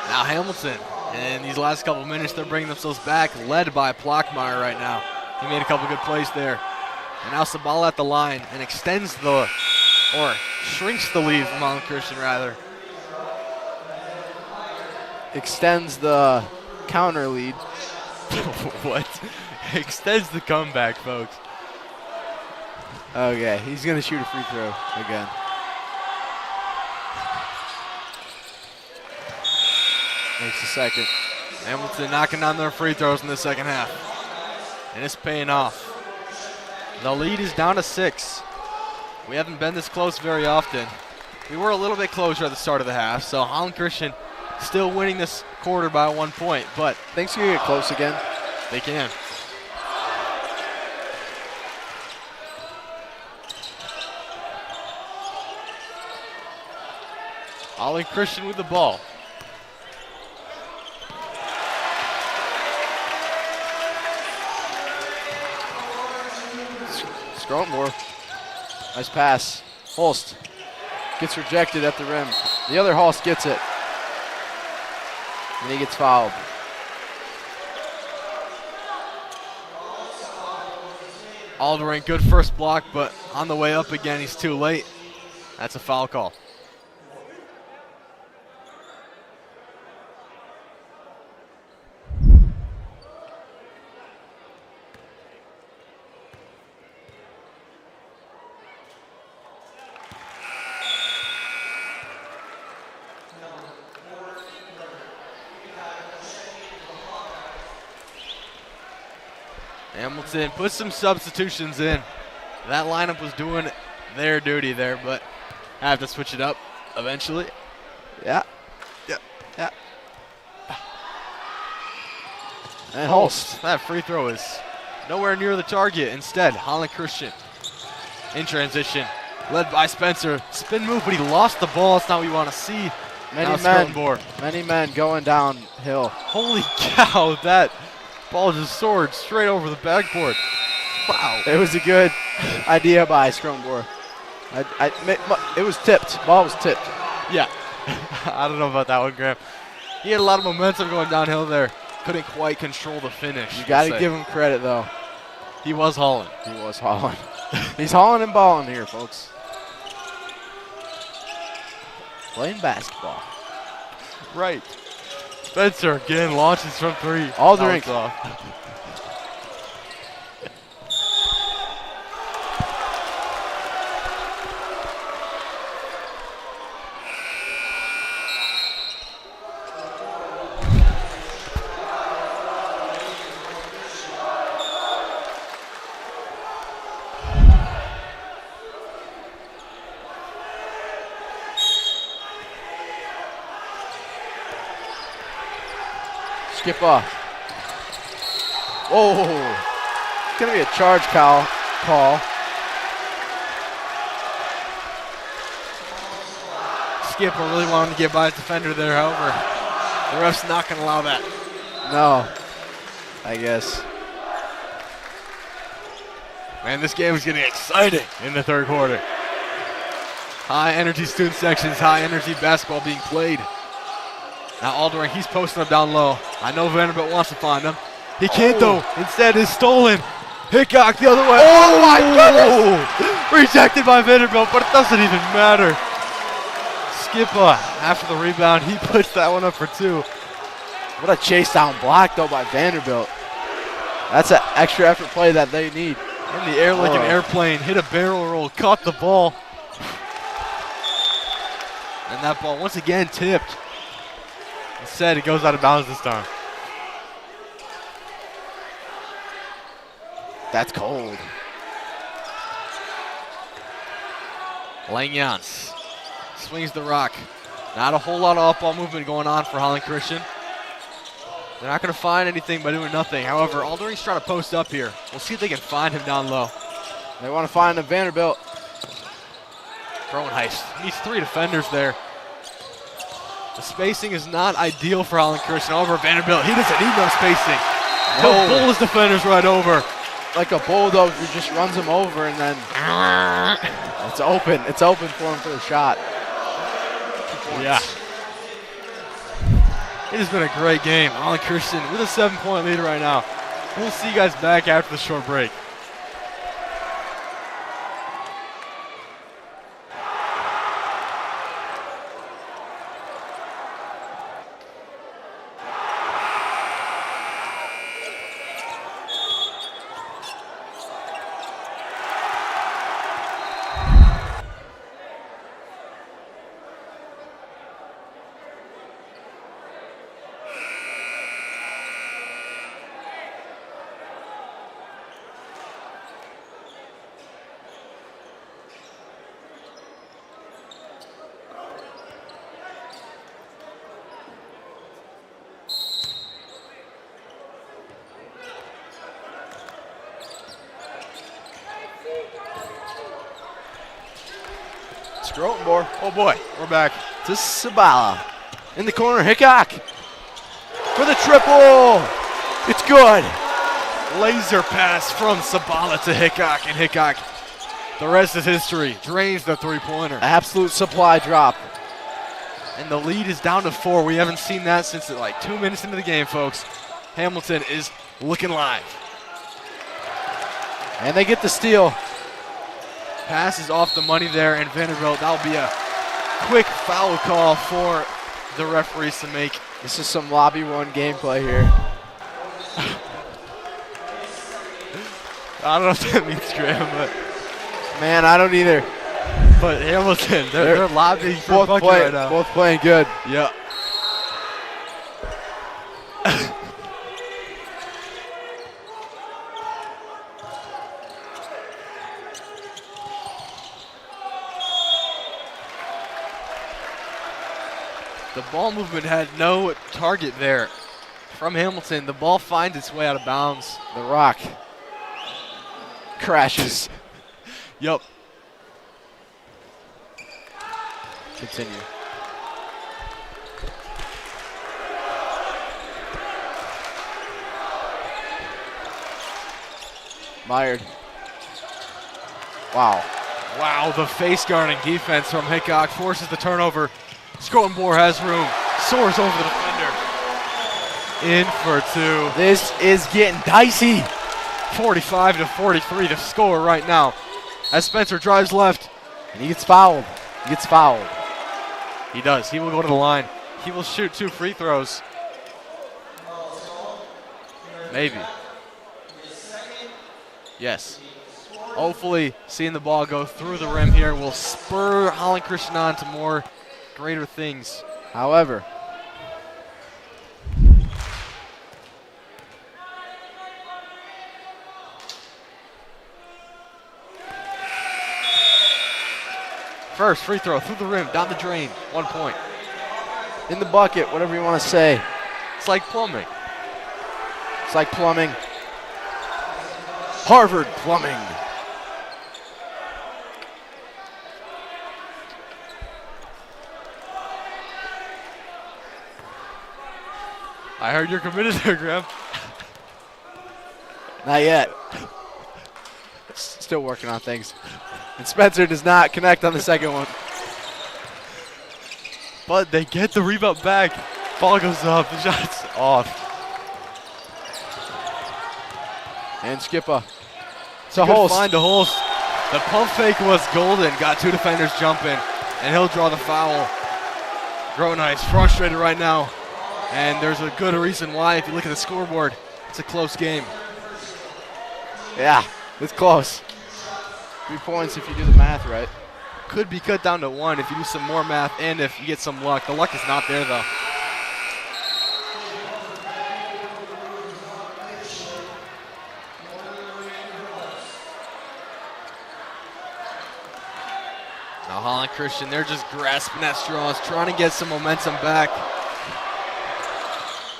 Now Hamilton, and these last couple minutes, they're bringing themselves back, led by Plockmeyer right now. He made a couple good plays there. And now Sabala at the line and extends or shrinks the lead from Holland Christian, rather. Extends the counter lead. What? Extends the comeback, folks. Okay, he's going to shoot a free throw again. Makes the second. Hamilton knocking down their free throws in the second half. And it's paying off. The lead is down to 6. We haven't been this close very often. We were a little bit closer at the start of the half, so Holland Christian still winning this quarter by 1 point, but Things can get close again. they can. Holland Christian with the ball. Scrotumore. Nice pass. Holst gets rejected at the rim. The other Holst gets it. And he gets fouled. Alderink, good first block, but on the way up again, he's too late. That's a foul call. Hamilton put some substitutions in. That lineup was doing their duty there, but I have to switch it up eventually. Yeah. Yep. Yeah. And Holst. That free throw is nowhere near the target. Instead, Holland Christian in transition, led by Spencer. Spin move, but he lost the ball. That's not what you want to see. Many men going downhill. Holy cow, that ball just soared straight over the backboard. Wow. It was a good idea by Scrotumore. It was tipped. Ball was tipped. Yeah. I don't know about that one, Graham. He had a lot of momentum going downhill there. Couldn't quite control the finish. You got to give him credit, though. He was hauling. He was hauling. He's hauling and balling here, folks. Playing basketball. Right. Spencer again launches from 3. Alderink. Off. Skip off. Oh, it's going to be a charge call. Skip really wanted to get by his defender there, however, the ref's not going to allow that. No, I guess. Man, this game is getting exciting in the third quarter. High energy student sections, high energy basketball being played. Now Aldering, he's posting up down low. I know Vanderbilt wants to find him. He can't though. Instead is stolen. Hickok the other way. Oh my goodness! Rejected by Vanderbilt, but it doesn't even matter. Skipper, after the rebound, he puts that one up for 2. What a chase down block though by Vanderbilt. That's an extra effort play that they need. In the air like an airplane, hit a barrel roll, caught the ball. And that ball once again tipped. Instead, it goes out of bounds this time. That's cold. Langyans swings the rock. Not a whole lot of off-ball movement going on for Holland Christian. They're not going to find anything by doing nothing. However, Aldering's trying to post up here. We'll see if they can find him down low. They want to find a Vanderbilt. Groenheist needs 3 defenders there. The spacing is not ideal for Holland Christian. However, Vanderbilt, he doesn't need no spacing. He'll pull his defenders right over. Like a bulldog who just runs him over and then it's open. It's open for him for the shot. Yeah. It has been a great game. Holland Christian with a 7-point lead right now. We'll see you guys back after the short break. Scrotenborg. Oh boy, we're back. To Sabala. In the corner, Hickok. For the triple. It's good. Laser pass from Sabala to Hickok, and Hickok, the rest is history. Drains the three-pointer. Absolute supply drop. And the lead is down to 4. We haven't seen that since like 2 minutes into the game, folks. Hamilton is looking live. And they get the steal. Pass is off the money there, and Vanderbilt, that'll be a quick foul call for the referees to make. This is some lobby one gameplay here. I don't know if that means Graham, but Man, I don't either. But Hamilton, they're lobbying for bucket right now. Both playing good. Yeah. The ball movement had no target there from Hamilton. The ball finds its way out of bounds. The rock crashes. Yup. Continue. Mired. Wow. Wow, the face guarding defense from Hickok forces the turnover. Scrotenborg has room, soars over the defender. In for 2. This is getting dicey. 45-43 to score right now. As Spencer drives left. And he gets fouled. He gets fouled. He does. He will go to the line. He will shoot 2 free throws. Maybe. Yes. Hopefully, seeing the ball go through the rim here will spur Holland Christian on to more greater things. However, first free throw through the rim, down the drain, 1 point. in the bucket, whatever you want to say. It's like plumbing. It's like plumbing. Harvard Plumbing. I heard you're committed there, Graham. Not yet. Still working on things. And Spencer does not connect on the second one. But they get the rebound back. Ball goes up. The shot's off. And Skipper. So Holst. Find to Holst. The pump fake was golden. Got 2 defenders jumping. And he'll draw the foul. Groenice frustrated right now. And there's a good reason why. If you look at the scoreboard, it's a close game. Yeah, it's close. 3 points if you do the math right. Could be cut down to 1 if you do some more math and if you get some luck. The luck is not there, though. Now Holland Christian, they're just grasping at straws, trying to get some momentum back.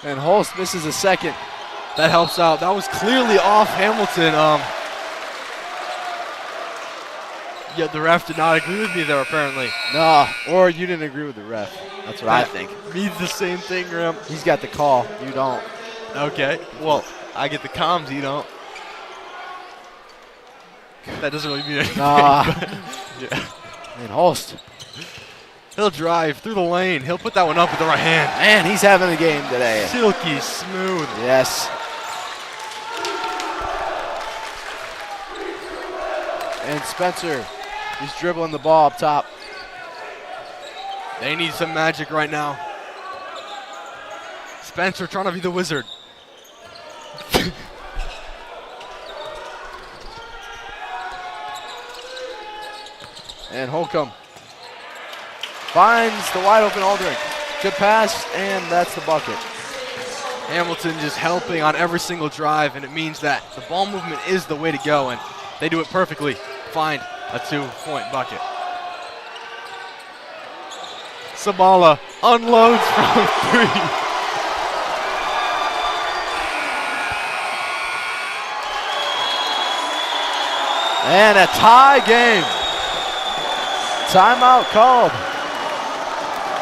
And Holst misses a second. That helps out. That was clearly off Hamilton. Yeah, the ref did not agree with me there, apparently. No, or you didn't agree with the ref. That's what I think. Means the same thing, Graham. He's got the call. You don't. Okay. Well, I get the comms. You don't. That doesn't really mean anything. Yeah. And Holst. He'll drive through the lane. He'll put that one up with the right hand. Man, he's having a game today. Silky smooth. Yes. And Spencer, he's dribbling the ball up top. They need some magic right now. Spencer trying to be the wizard. And Holcomb finds the wide open Aldrich. Good pass, and that's the bucket. Hamilton just helping on every single drive, and it means that the ball movement is the way to go, and they do it perfectly. Find a 2-point bucket. Sabala unloads from 3. And a tie game. Timeout called.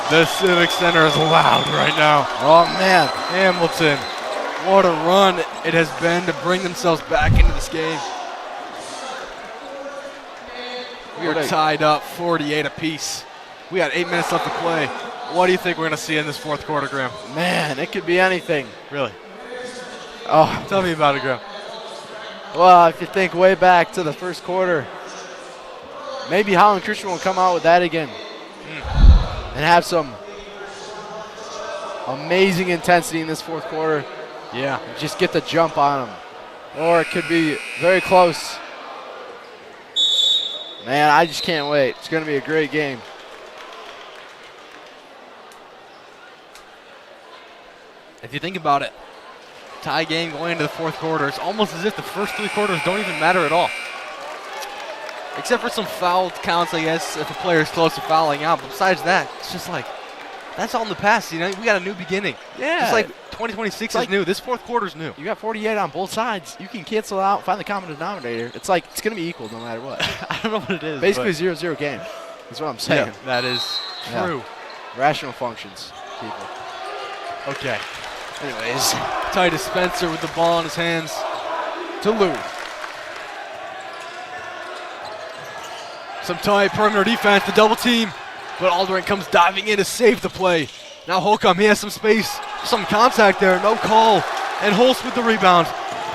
The Civic Center is loud right now. Oh, man. Hamilton, what a run it has been to bring themselves back into this game. We are tied up 48 apiece. We got 8 minutes left to play. What do you think we're going to see in this fourth quarter, Graham? Man, it could be anything. Really? Oh, tell me about it, Graham. Well, if you think way back to the first quarter, maybe Holland Christian will come out with that again and have some amazing intensity in this fourth quarter. Yeah. Just get the jump on them. Or it could be very close. Man, I just can't wait. It's going to be a great game. If you think about it, tie game going into the fourth quarter, it's almost as if the first 3 quarters don't even matter at all. Except for some foul counts, I guess, if a player is close to fouling out. But besides that, it's just like, that's all in the past. You know, we got a new beginning. Yeah. Just like 2026 is new. This fourth quarter is new. You got 48 on both sides. You can cancel out, find the common denominator. It's like, it's going to be equal no matter what. I don't know what it is. Basically 0-0 game. That's what I'm saying. Yeah, that is true. Yeah. Rational functions, people. Okay. Anyways. Titus Spencer with the ball in his hands. To Lou. Some tight perimeter defense, the double team. But Aldrin comes diving in to save the play. Now Holcomb, he has some space, some contact there, no call. And Holst with the rebound.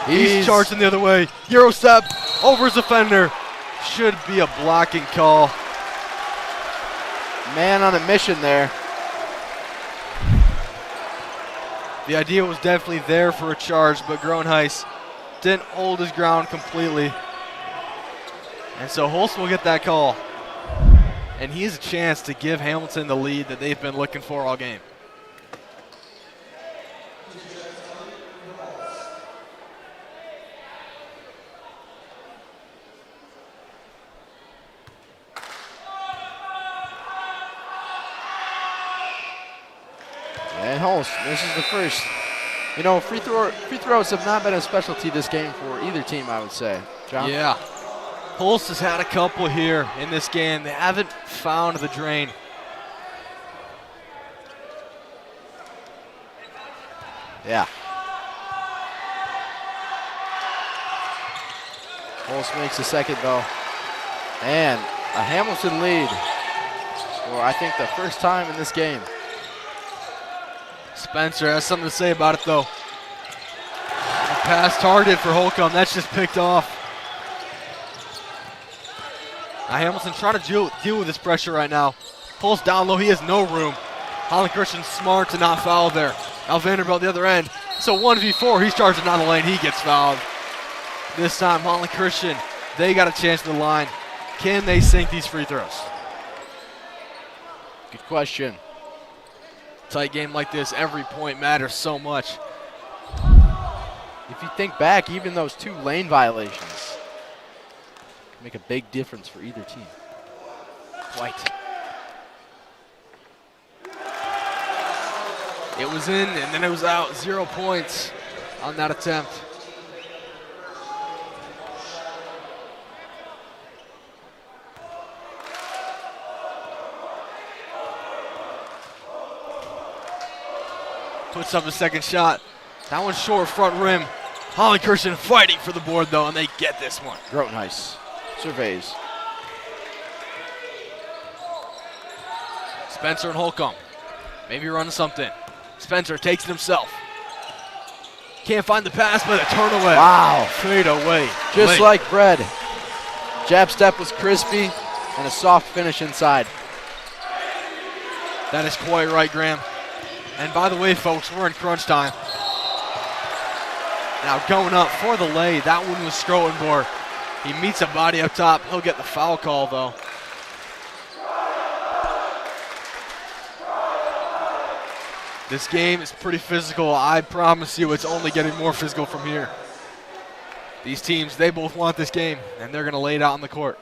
He's charging the other way. Euro step over his defender. Should be a blocking call. Man on a mission there. The idea was definitely there for a charge, but Groenhuis didn't hold his ground completely. And so Holst will get that call. And he has a chance to give Hamilton the lead that they've been looking for all game. And Holst misses the first. You know, free throws have not been a specialty this game for either team, I would say. John? Yeah. Holst has had a couple here in this game. They haven't found the drain. Yeah. Holst makes the second though. And a Hamilton lead for I think the first time in this game. Spencer has something to say about it though. A pass targeted for Holcomb. That's just picked off. Now Hamilton trying to deal with this pressure right now. Pulls down low. He has no room. Holland Christian smart to not foul there. Now Vanderbilt the other end. So 1v4. He's charging down the lane. He gets fouled. This time Holland Christian, they got a chance to the line. Can they sink these free throws? Good question. Tight game like this, every point matters so much. If you think back, even those 2 lane violations can make a big difference for either team. White. It was in and then it was out. 0 points on that attempt. Puts up a second shot. That one's short front rim. Holland Christian fighting for the board though, and they get this one. Grotenhuis surveys. Spencer and Holcomb. Maybe running something. Spencer takes it himself. Can't find the pass, but a turn away. Wow. Fade away. Just like bread. Jab step was crispy and a soft finish inside. That is quite right, Graham. And by the way, folks, we're in crunch time. Now going up for the lay. That one was Strotenborg. He meets a body up top. He'll get the foul call, though. This game is pretty physical. I promise you it's only getting more physical from here. These teams, they both want this game, and they're going to lay it out on the court.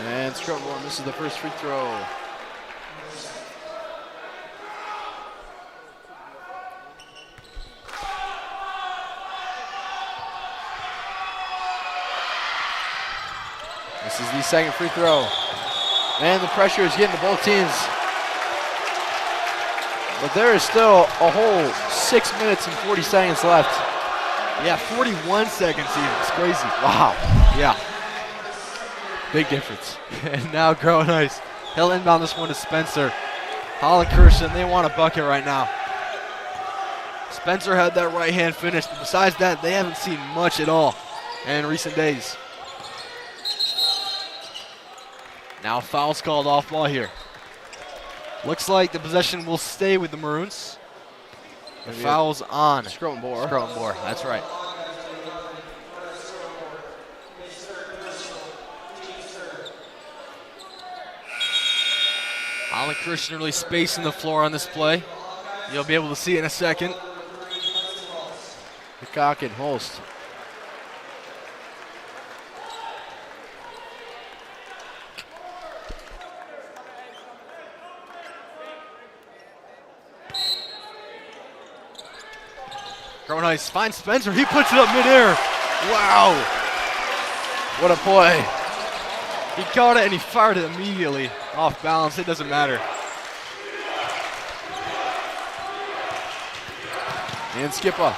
And Strotenborg misses the first free throw. This is the second free throw. And the pressure is getting to both teams. But there is still a whole 6 minutes and 40 seconds left. Yeah, 41 seconds even. It's crazy. Wow. Yeah. Big difference. And now Grotenhuis. He'll inbound this one to Spencer. Holland Christian, they want a bucket right now. Spencer had that right hand finish. But besides that, they haven't seen much at all in recent days. Now foul's called off ball here. Looks like the possession will stay with the Maroons. The foul's on. Strotenborg. Strotenborg, that's right. Holland Christian really spacing the floor on this play. You'll be able to see it in a second. Hickok and Holst. Grotenhuis finds Spencer. He puts it up midair. Wow. What a play. He caught it and he fired it immediately. Off balance. It doesn't matter. And Skipper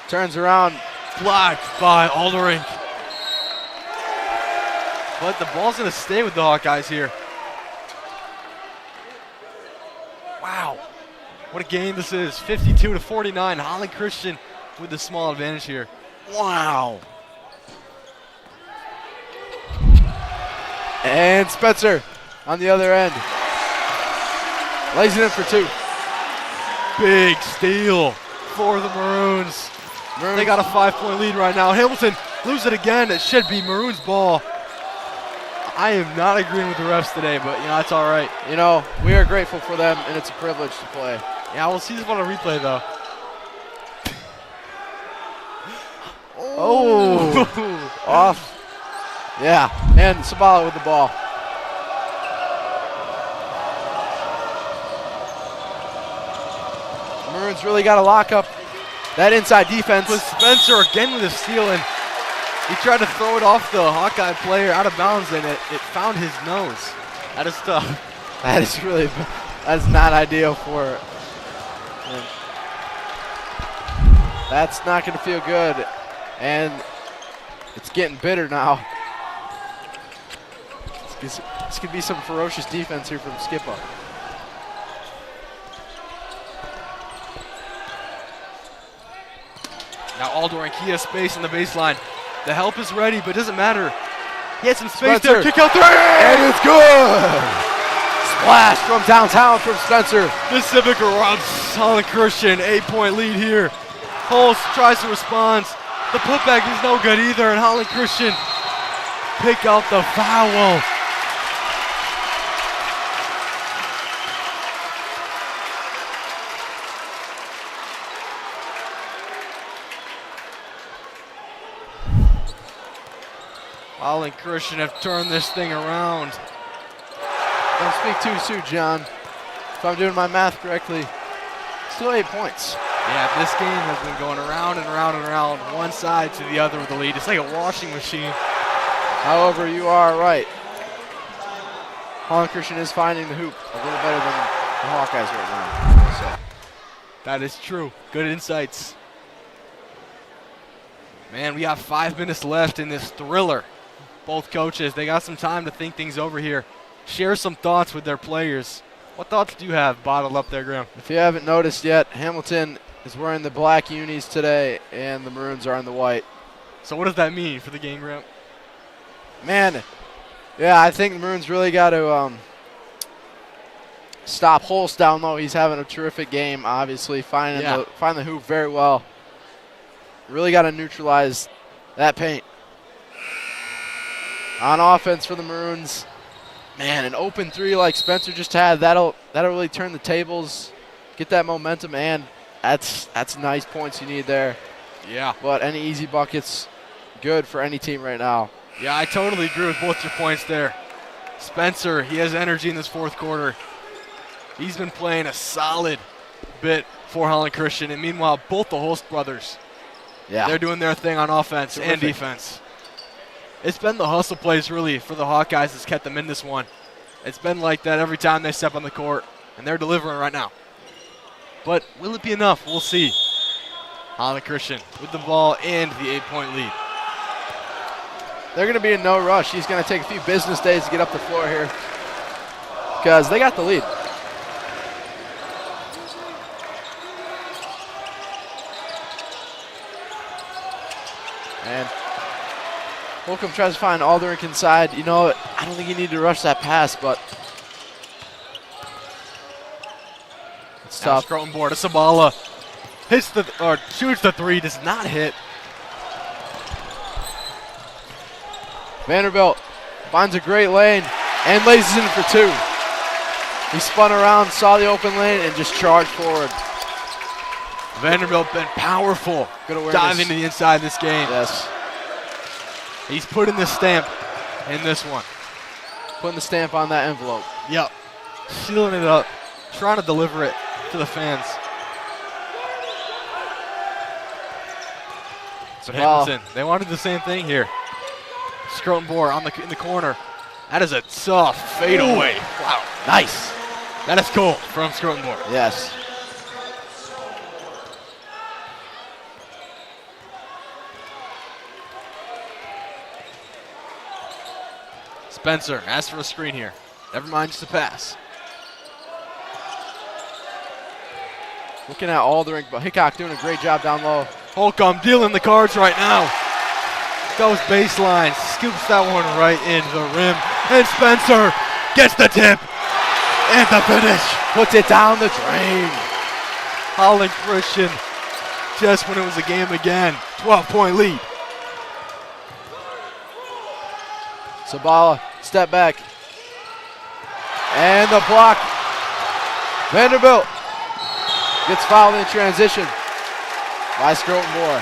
turns around. Blocked by Aldering. But the ball's going to stay with the Hawkeyes here. Wow. What a game this is. 52-49. Holland Christian with the small advantage here. Wow. And Spencer on the other end. Lays it in for 2. Big steal for the Maroons. They got a 5-point lead right now. Hamilton lose it again. It should be Maroons ball. I am not agreeing with the refs today, but you know, that's all right. You know, we are grateful for them, and it's a privilege to play. Yeah, we'll see this one on replay, though. Oh, off. Yeah, and Sabala with the ball. Maroons really got to lock up that inside defense. With Spencer again with a steal, and He tried to throw it off the Hawkeye player out of bounds, and it found his nose. That is tough. That is really, that's not ideal for it. And that's not going to feel good. And it's getting bitter now. This could be some ferocious defense here from Skippa. Now Aldering, he has space in the baseline. The help is ready, but it doesn't matter. He had some space there. Kick out 3! And it's good! Splash from downtown from Spencer. The Civic robs Holland Christian, 8-point lead here. Holst tries to respond. The putback is no good either, and Holland Christian pick out the foul. Holland Christian have turned this thing around. Don't speak too soon, John. If I'm doing my math correctly, still 8 points. Yeah, this game has been going around and around and around, one side to the other with the lead. It's like a washing machine. However, you are right. Holland Christian is finding the hoop a little better than the Hawkeyes right now. So. That is true. Good insights. Man, we got 5 minutes left in this thriller. Both coaches, they got some time to think things over here. Share some thoughts with their players. What thoughts do you have bottled up there, Graham? If you haven't noticed yet, Hamilton is wearing the black unis today, and the Maroons are in the white. So what does that mean for the game, Graham? Man, yeah, I think the Maroons really got to stop Holst down low. He's having a terrific game, obviously, finding the hoop very well. Really got to neutralize that paint. On offense for the Maroons, man, an open 3 like Spencer just had, that'll really turn the tables, get that momentum, and that's nice points you need there. Yeah. But any easy buckets, good for any team right now. Yeah, I totally agree with both your points there. Spencer, he has energy in this fourth quarter. He's been playing a solid bit for Holland Christian, and meanwhile, both the Holst brothers, they're doing their thing on offense and defense. It's been the hustle plays, really, for the Hawkeyes that's kept them in this one. It's been like that every time they step on the court, and they're delivering right now. But will it be enough? We'll see. Holland Christian with the ball and the 8-point lead. They're going to be in no rush. He's going to take a few business days to get up the floor here because they got the lead. And Holcomb tries to find Aldrich inside. You know, I don't think you need to rush that pass, but it's tough. Scrotum board. Sabala hits shoots the 3, does not hit. Vanderbilt finds a great lane and lays it in for 2. He spun around, saw the open lane, and just charged forward. Vanderbilt been powerful. Good awareness. Diving to the inside of this game. Yes. He's putting the stamp in this one. Putting the stamp on that envelope. Yep. Sealing it up. Trying to deliver it to the fans. But Hamilton, they wanted the same thing here. Scrotum Bohr in the corner. That is a tough fadeaway. Wow. Nice. That is cool from Scrotum Bohr. Yes. Spencer asks for a screen here. Never mind, just a pass. Looking at Aldrich, but Hickok doing a great job down low. Holcomb dealing the cards right now. Goes baseline, scoops that one right into the rim. And Spencer gets the tip and the finish. Puts it down the drain. Holland Christian, just when it was a game again, 12-point lead. Sabala, step back. And the block. Vanderbilt gets fouled in transition by Scrotum Bohr.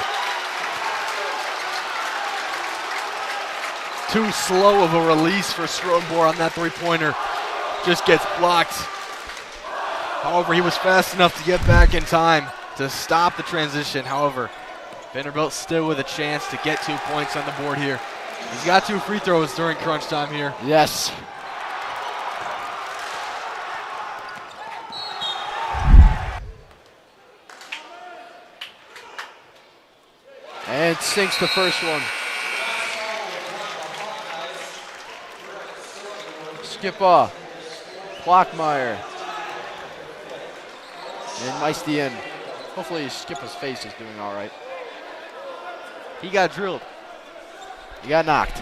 Too slow of a release for Scrotum Bohr on that 3-pointer. Just gets blocked. However, he was fast enough to get back in time to stop the transition. However, Vanderbilt still with a chance to get 2 points on the board here. He's got 2 free throws during crunch time here. Yes. And sinks the first one. Skipper, Blockmeyer, and Meistian. Hopefully Skipper's face is doing all right. He got drilled. He got knocked.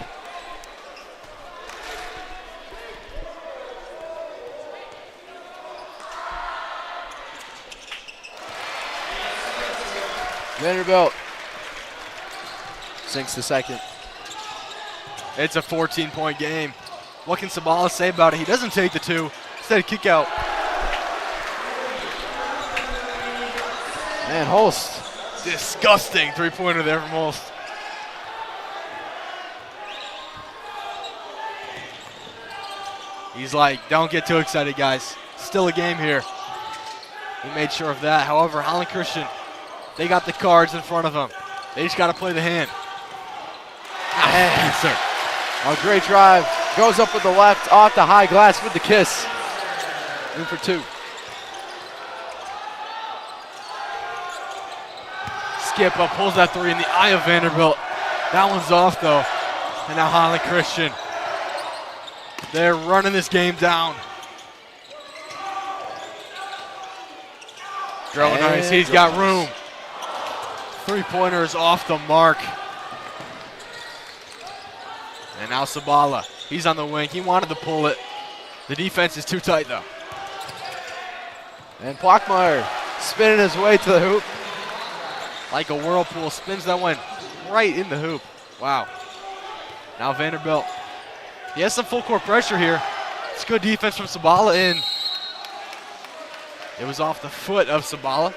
Vanderbilt sinks the second. It's a 14-point game. What can Sabala say about it? He doesn't take the 2. Instead, kick out. And Holst. Disgusting three-pointer there from Holst. He's like, don't get too excited, guys. Still a game here. He made sure of that. However, Holland Christian, they got the cards in front of them. They just got to play the hand. Answer. A great drive. Goes up with the left, off the high glass with the kiss. In for 2. Skip up, pulls that 3 in the eye of Vanderbilt. That one's off though. And now Holland Christian. They're running this game down. Nice, he's got room. 3-pointers off the mark. And now Sabala, he's on the wing. He wanted to pull it. The defense is too tight though. And Blockmeyer spinning his way to the hoop. Like a whirlpool, spins that one right in the hoop. Wow. Now Vanderbilt. He has some full court pressure here. It's good defense from Sabala, and it was off the foot of Sabala.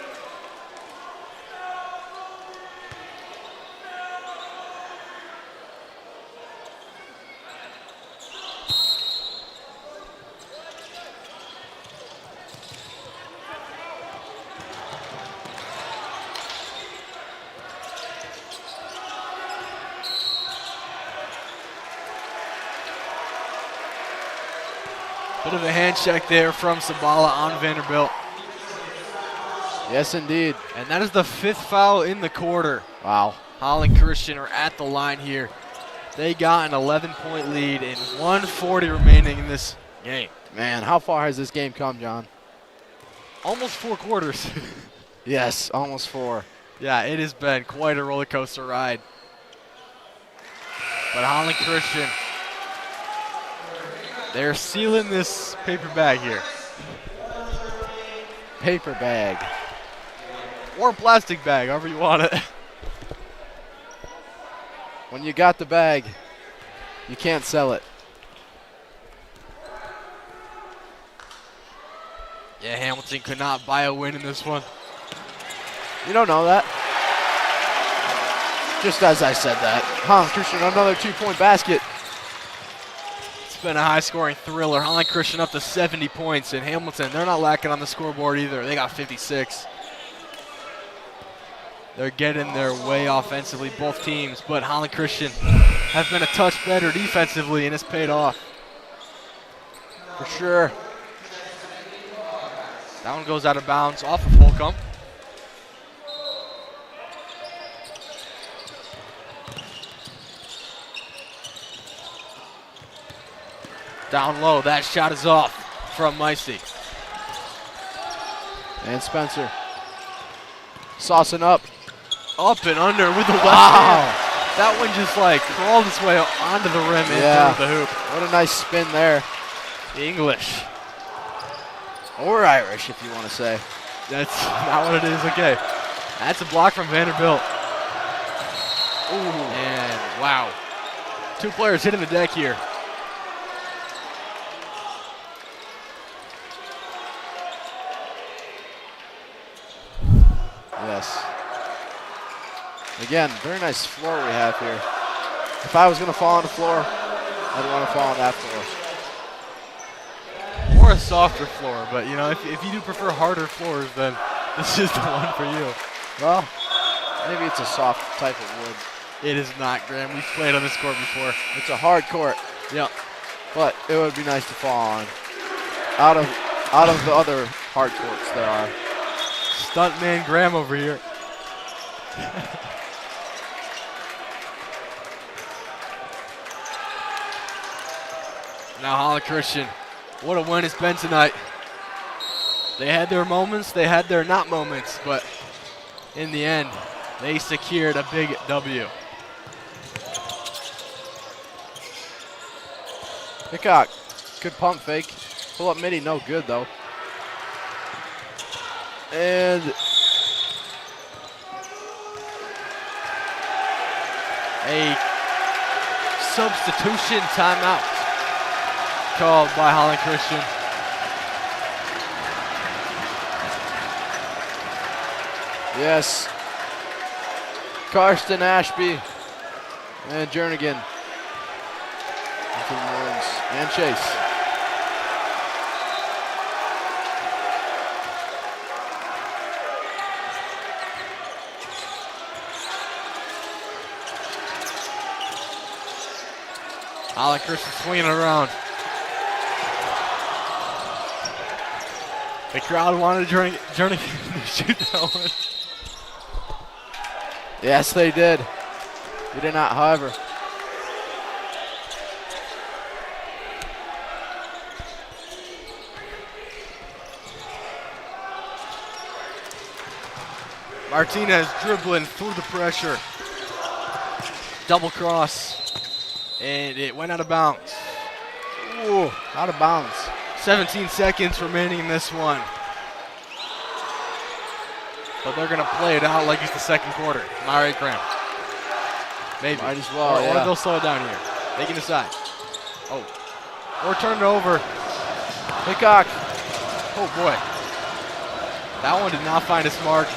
Bit of a hand check there from Sabala on Vanderbilt. Yes, indeed. And that is the 5th foul in the quarter. Wow. Holland Christian are at the line here. They got an 11-point lead and 1:40 remaining in this game. Man, how far has this game come, John? Almost 4 quarters. Yes, almost 4. Yeah, it has been quite a roller coaster ride. But Holland Christian, they're sealing this paper bag here. Paper bag. Or plastic bag, however you want it. When you got the bag, you can't sell it. Yeah, Hamilton could not buy a win in this one. You don't know that. Just as I said that. Holland Christian, another 2-point basket. It's been a high-scoring thriller. Holland Christian up to 70 points, and Hamilton, they're not lacking on the scoreboard either. They got 56. They're getting their way offensively, both teams, but Holland Christian have been a touch better defensively, and it's paid off. For sure. That one goes out of bounds off of Holcomb. Down low, that shot is off from Meisty. And Spencer. Saucing up. Up and under with the left Wow. hand. That one just like crawled its way onto the rim and through the hoop. What a nice spin there. English. Or Irish, if you want to say. That's not what it is. Okay. That's a block from Vanderbilt. Ooh. And wow. 2 players hitting the deck here. Yes. Again, very nice floor we have here. If I was going to fall on the floor, I'd want to fall on that floor. Or a softer floor, but you know, if you do prefer harder floors, then this is the one for you. Well, Maybe it's a soft type of wood. It is not, Graham. We've played on this court before. It's a hard court. Yep. But it would be nice to fall on. Out of the other hard courts there are. Stuntman Graham over here. Now Holland Christian, what a win it's been tonight. They had their moments, they had their not moments, but in the end, they secured a big W. Hickok, good pump fake. Pull up midi, no good though. And a substitution timeout called by Holland Christian. yes, Karsten Ashby and Jernigan into the Maroons and Chase. Holland Christian swinging it around. The crowd wanted Jernigan to shoot that one. Yes, they did. He did not, however. Martinez dribbling through the pressure. Double cross. And it went out of bounds. Ooh, out of bounds. 17 seconds remaining in this one. But they're going to play it out like it's the second quarter. Am I right, Graham? Maybe. Might as well, or yeah. they'll slow it down here. They can decide. Oh. Or turn it over. Hickok. Oh, boy. That one did not find its mark.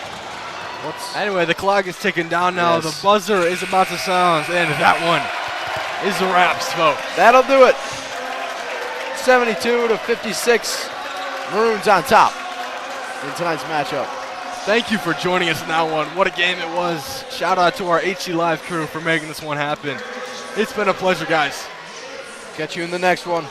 Anyway, the clock is ticking down now. Yes. The buzzer is about to sound. And that one is the wraps, folks. That'll do it. 72 to 56. Maroons on top in tonight's matchup. Thank you for joining us in that one. What a game it was. Shout out to our HCLive crew for making this one happen. It's been a pleasure, guys. Catch you in the next one.